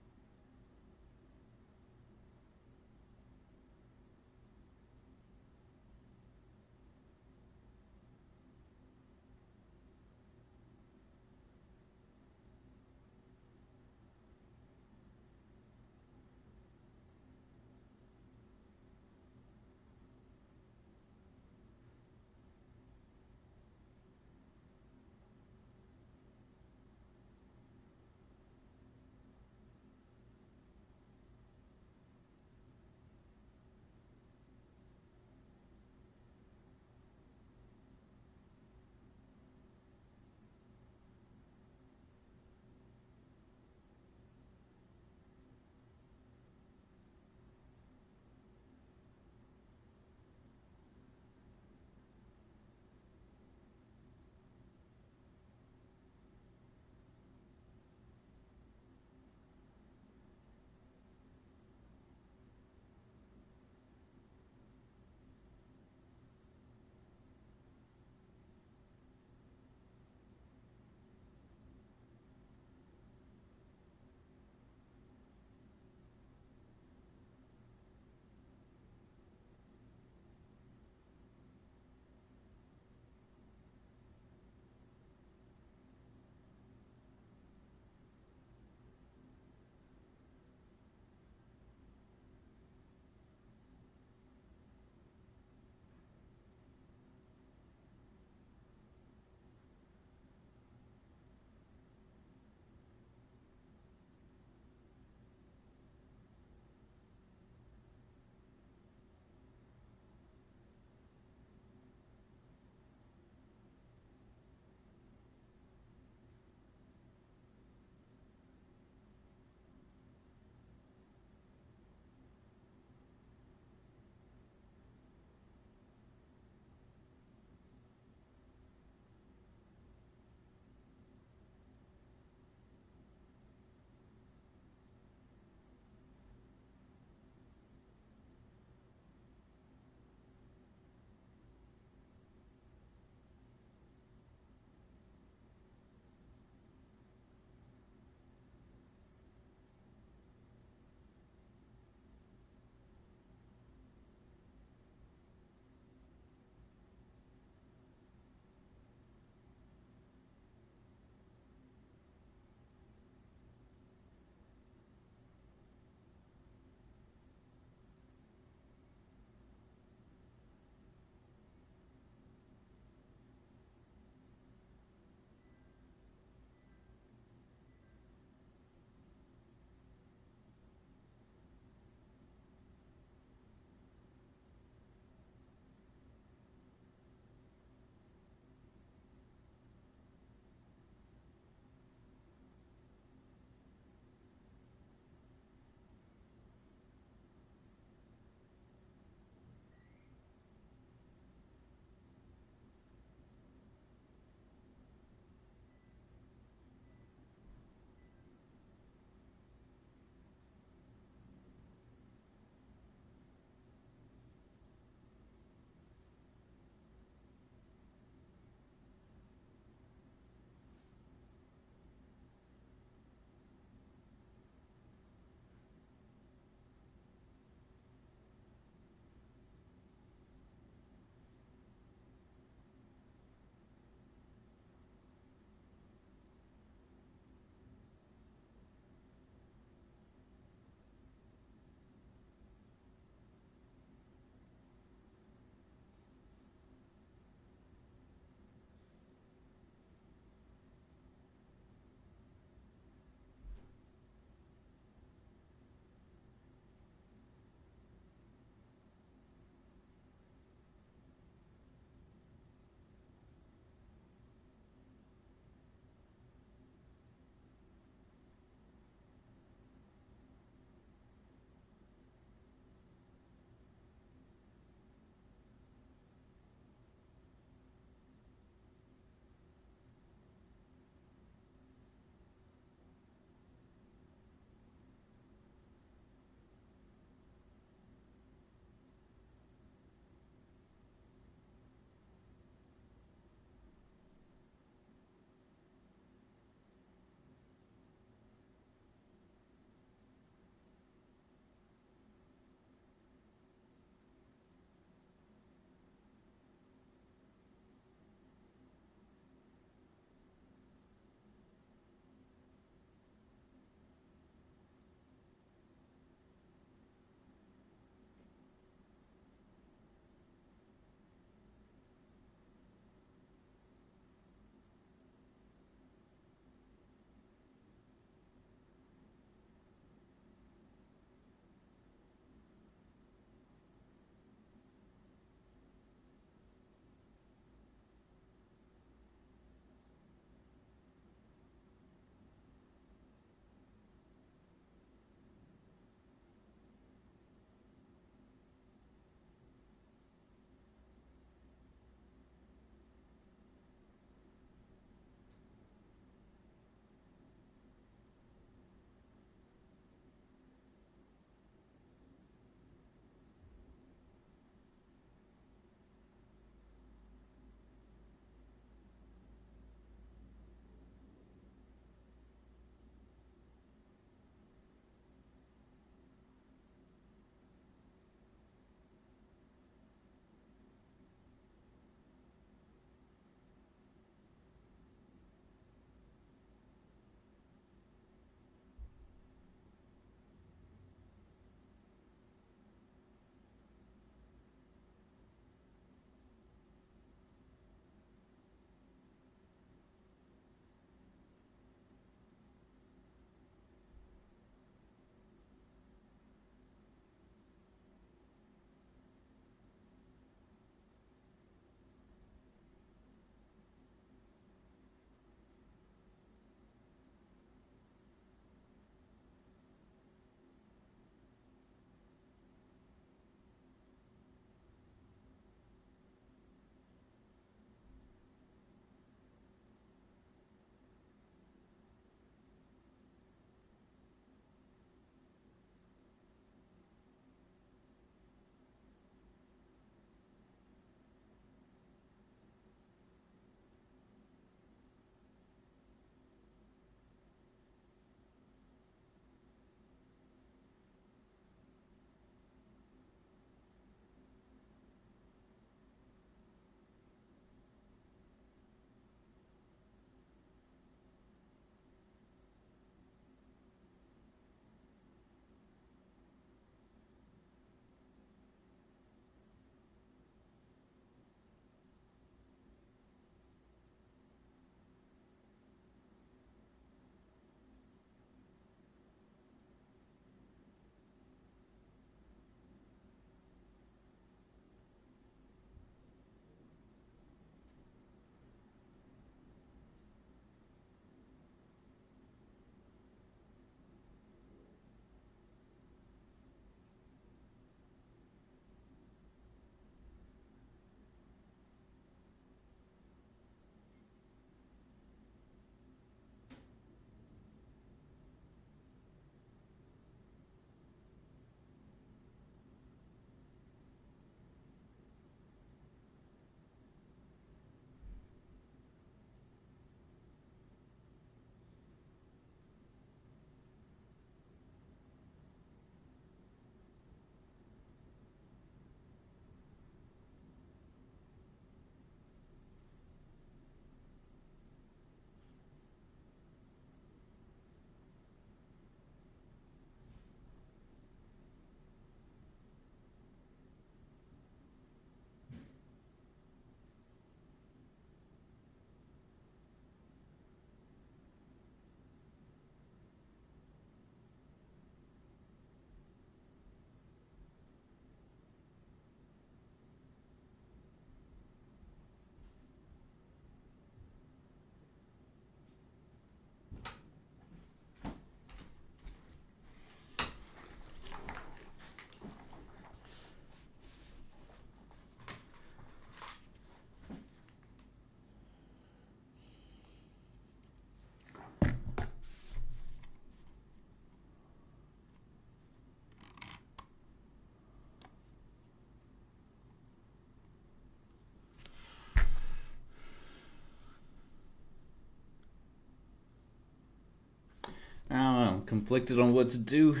conflicted on what to do.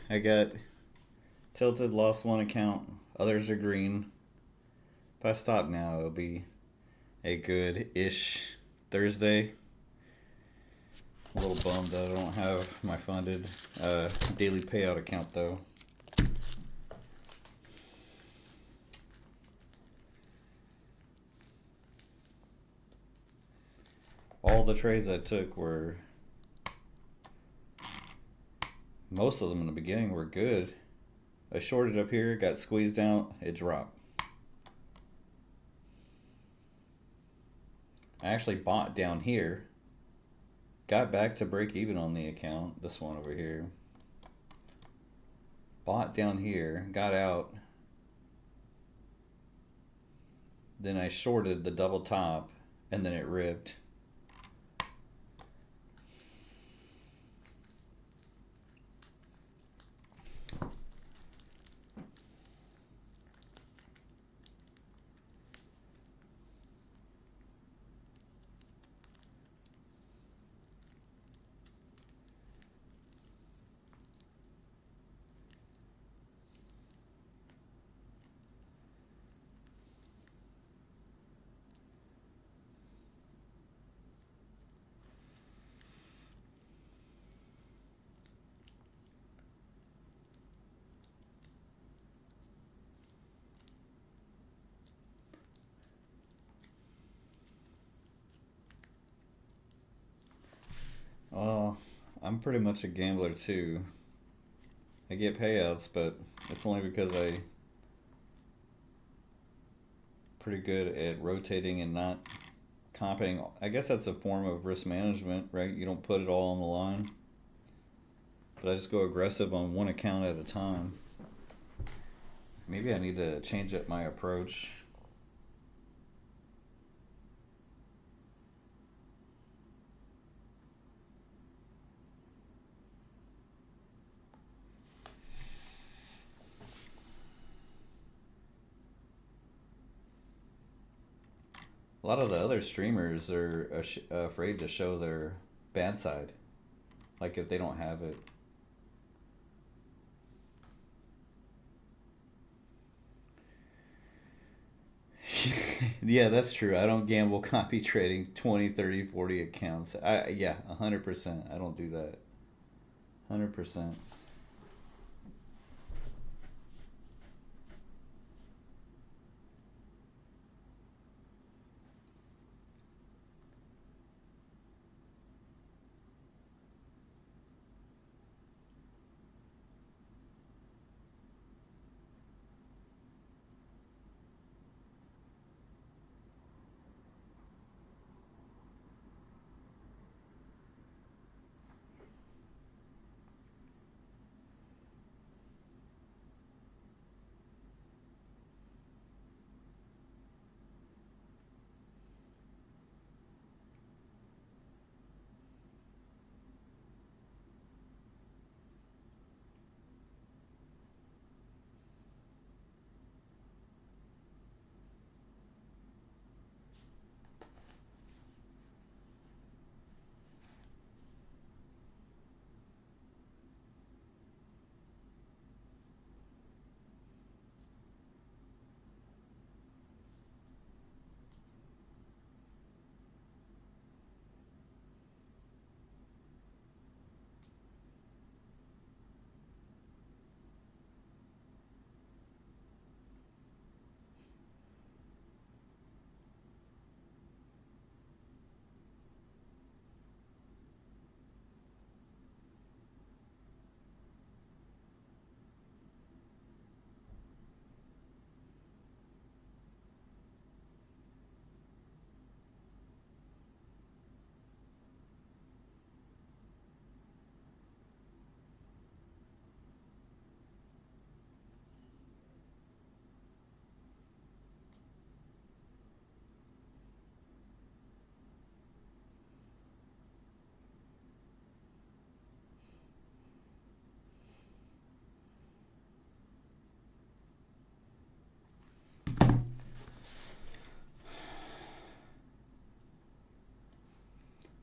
I got tilted, lost one account. Others are green. If I stop now, it'll be a good-ish Thursday. A little bummed that I don't have my funded daily payout account though. All the trades I took were, most of them in the beginning were good. I shorted up here, got squeezed out, it dropped. I actually bought down here, got back to break even on the account, this one over here. Bought down here, got out, then I shorted the double top, and then it ripped. Well, I'm pretty much a gambler too. I get payouts, but it's only because I pretty good at rotating and not comping. I guess that's a form of risk management, right? You don't put it all on the line. But I just go aggressive on one account at a time. Maybe I need to change up my approach. A lot of the other streamers are afraid to show their bad side, like if they don't have it. Yeah, that's true. I don't gamble copy trading 20, 30, 40 accounts. Yeah, 100%. I don't do that. 100%.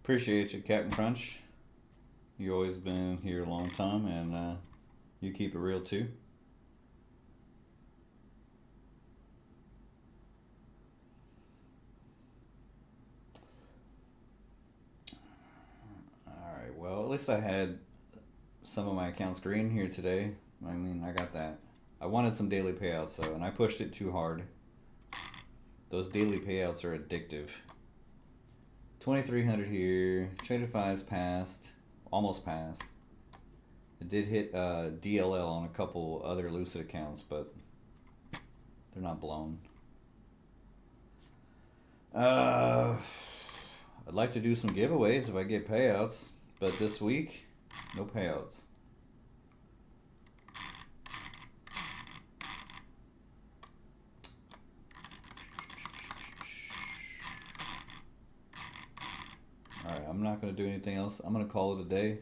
Appreciate you, Captain Crunch. You always been here a long time, and you keep it real too. Alright, well, at least I had some of my accounts green here today. I mean, I got that. I wanted some daily payouts, though, and I pushed it too hard. Those daily payouts are addictive. 2,300 here. Tradeday passed. Almost passed. It did hit DLL on a couple other Lucid accounts, but they're not blown. I'd like to do some giveaways if I get payouts, but this week, no payouts. Alright, I'm not going to do anything else. I'm going to call it a day.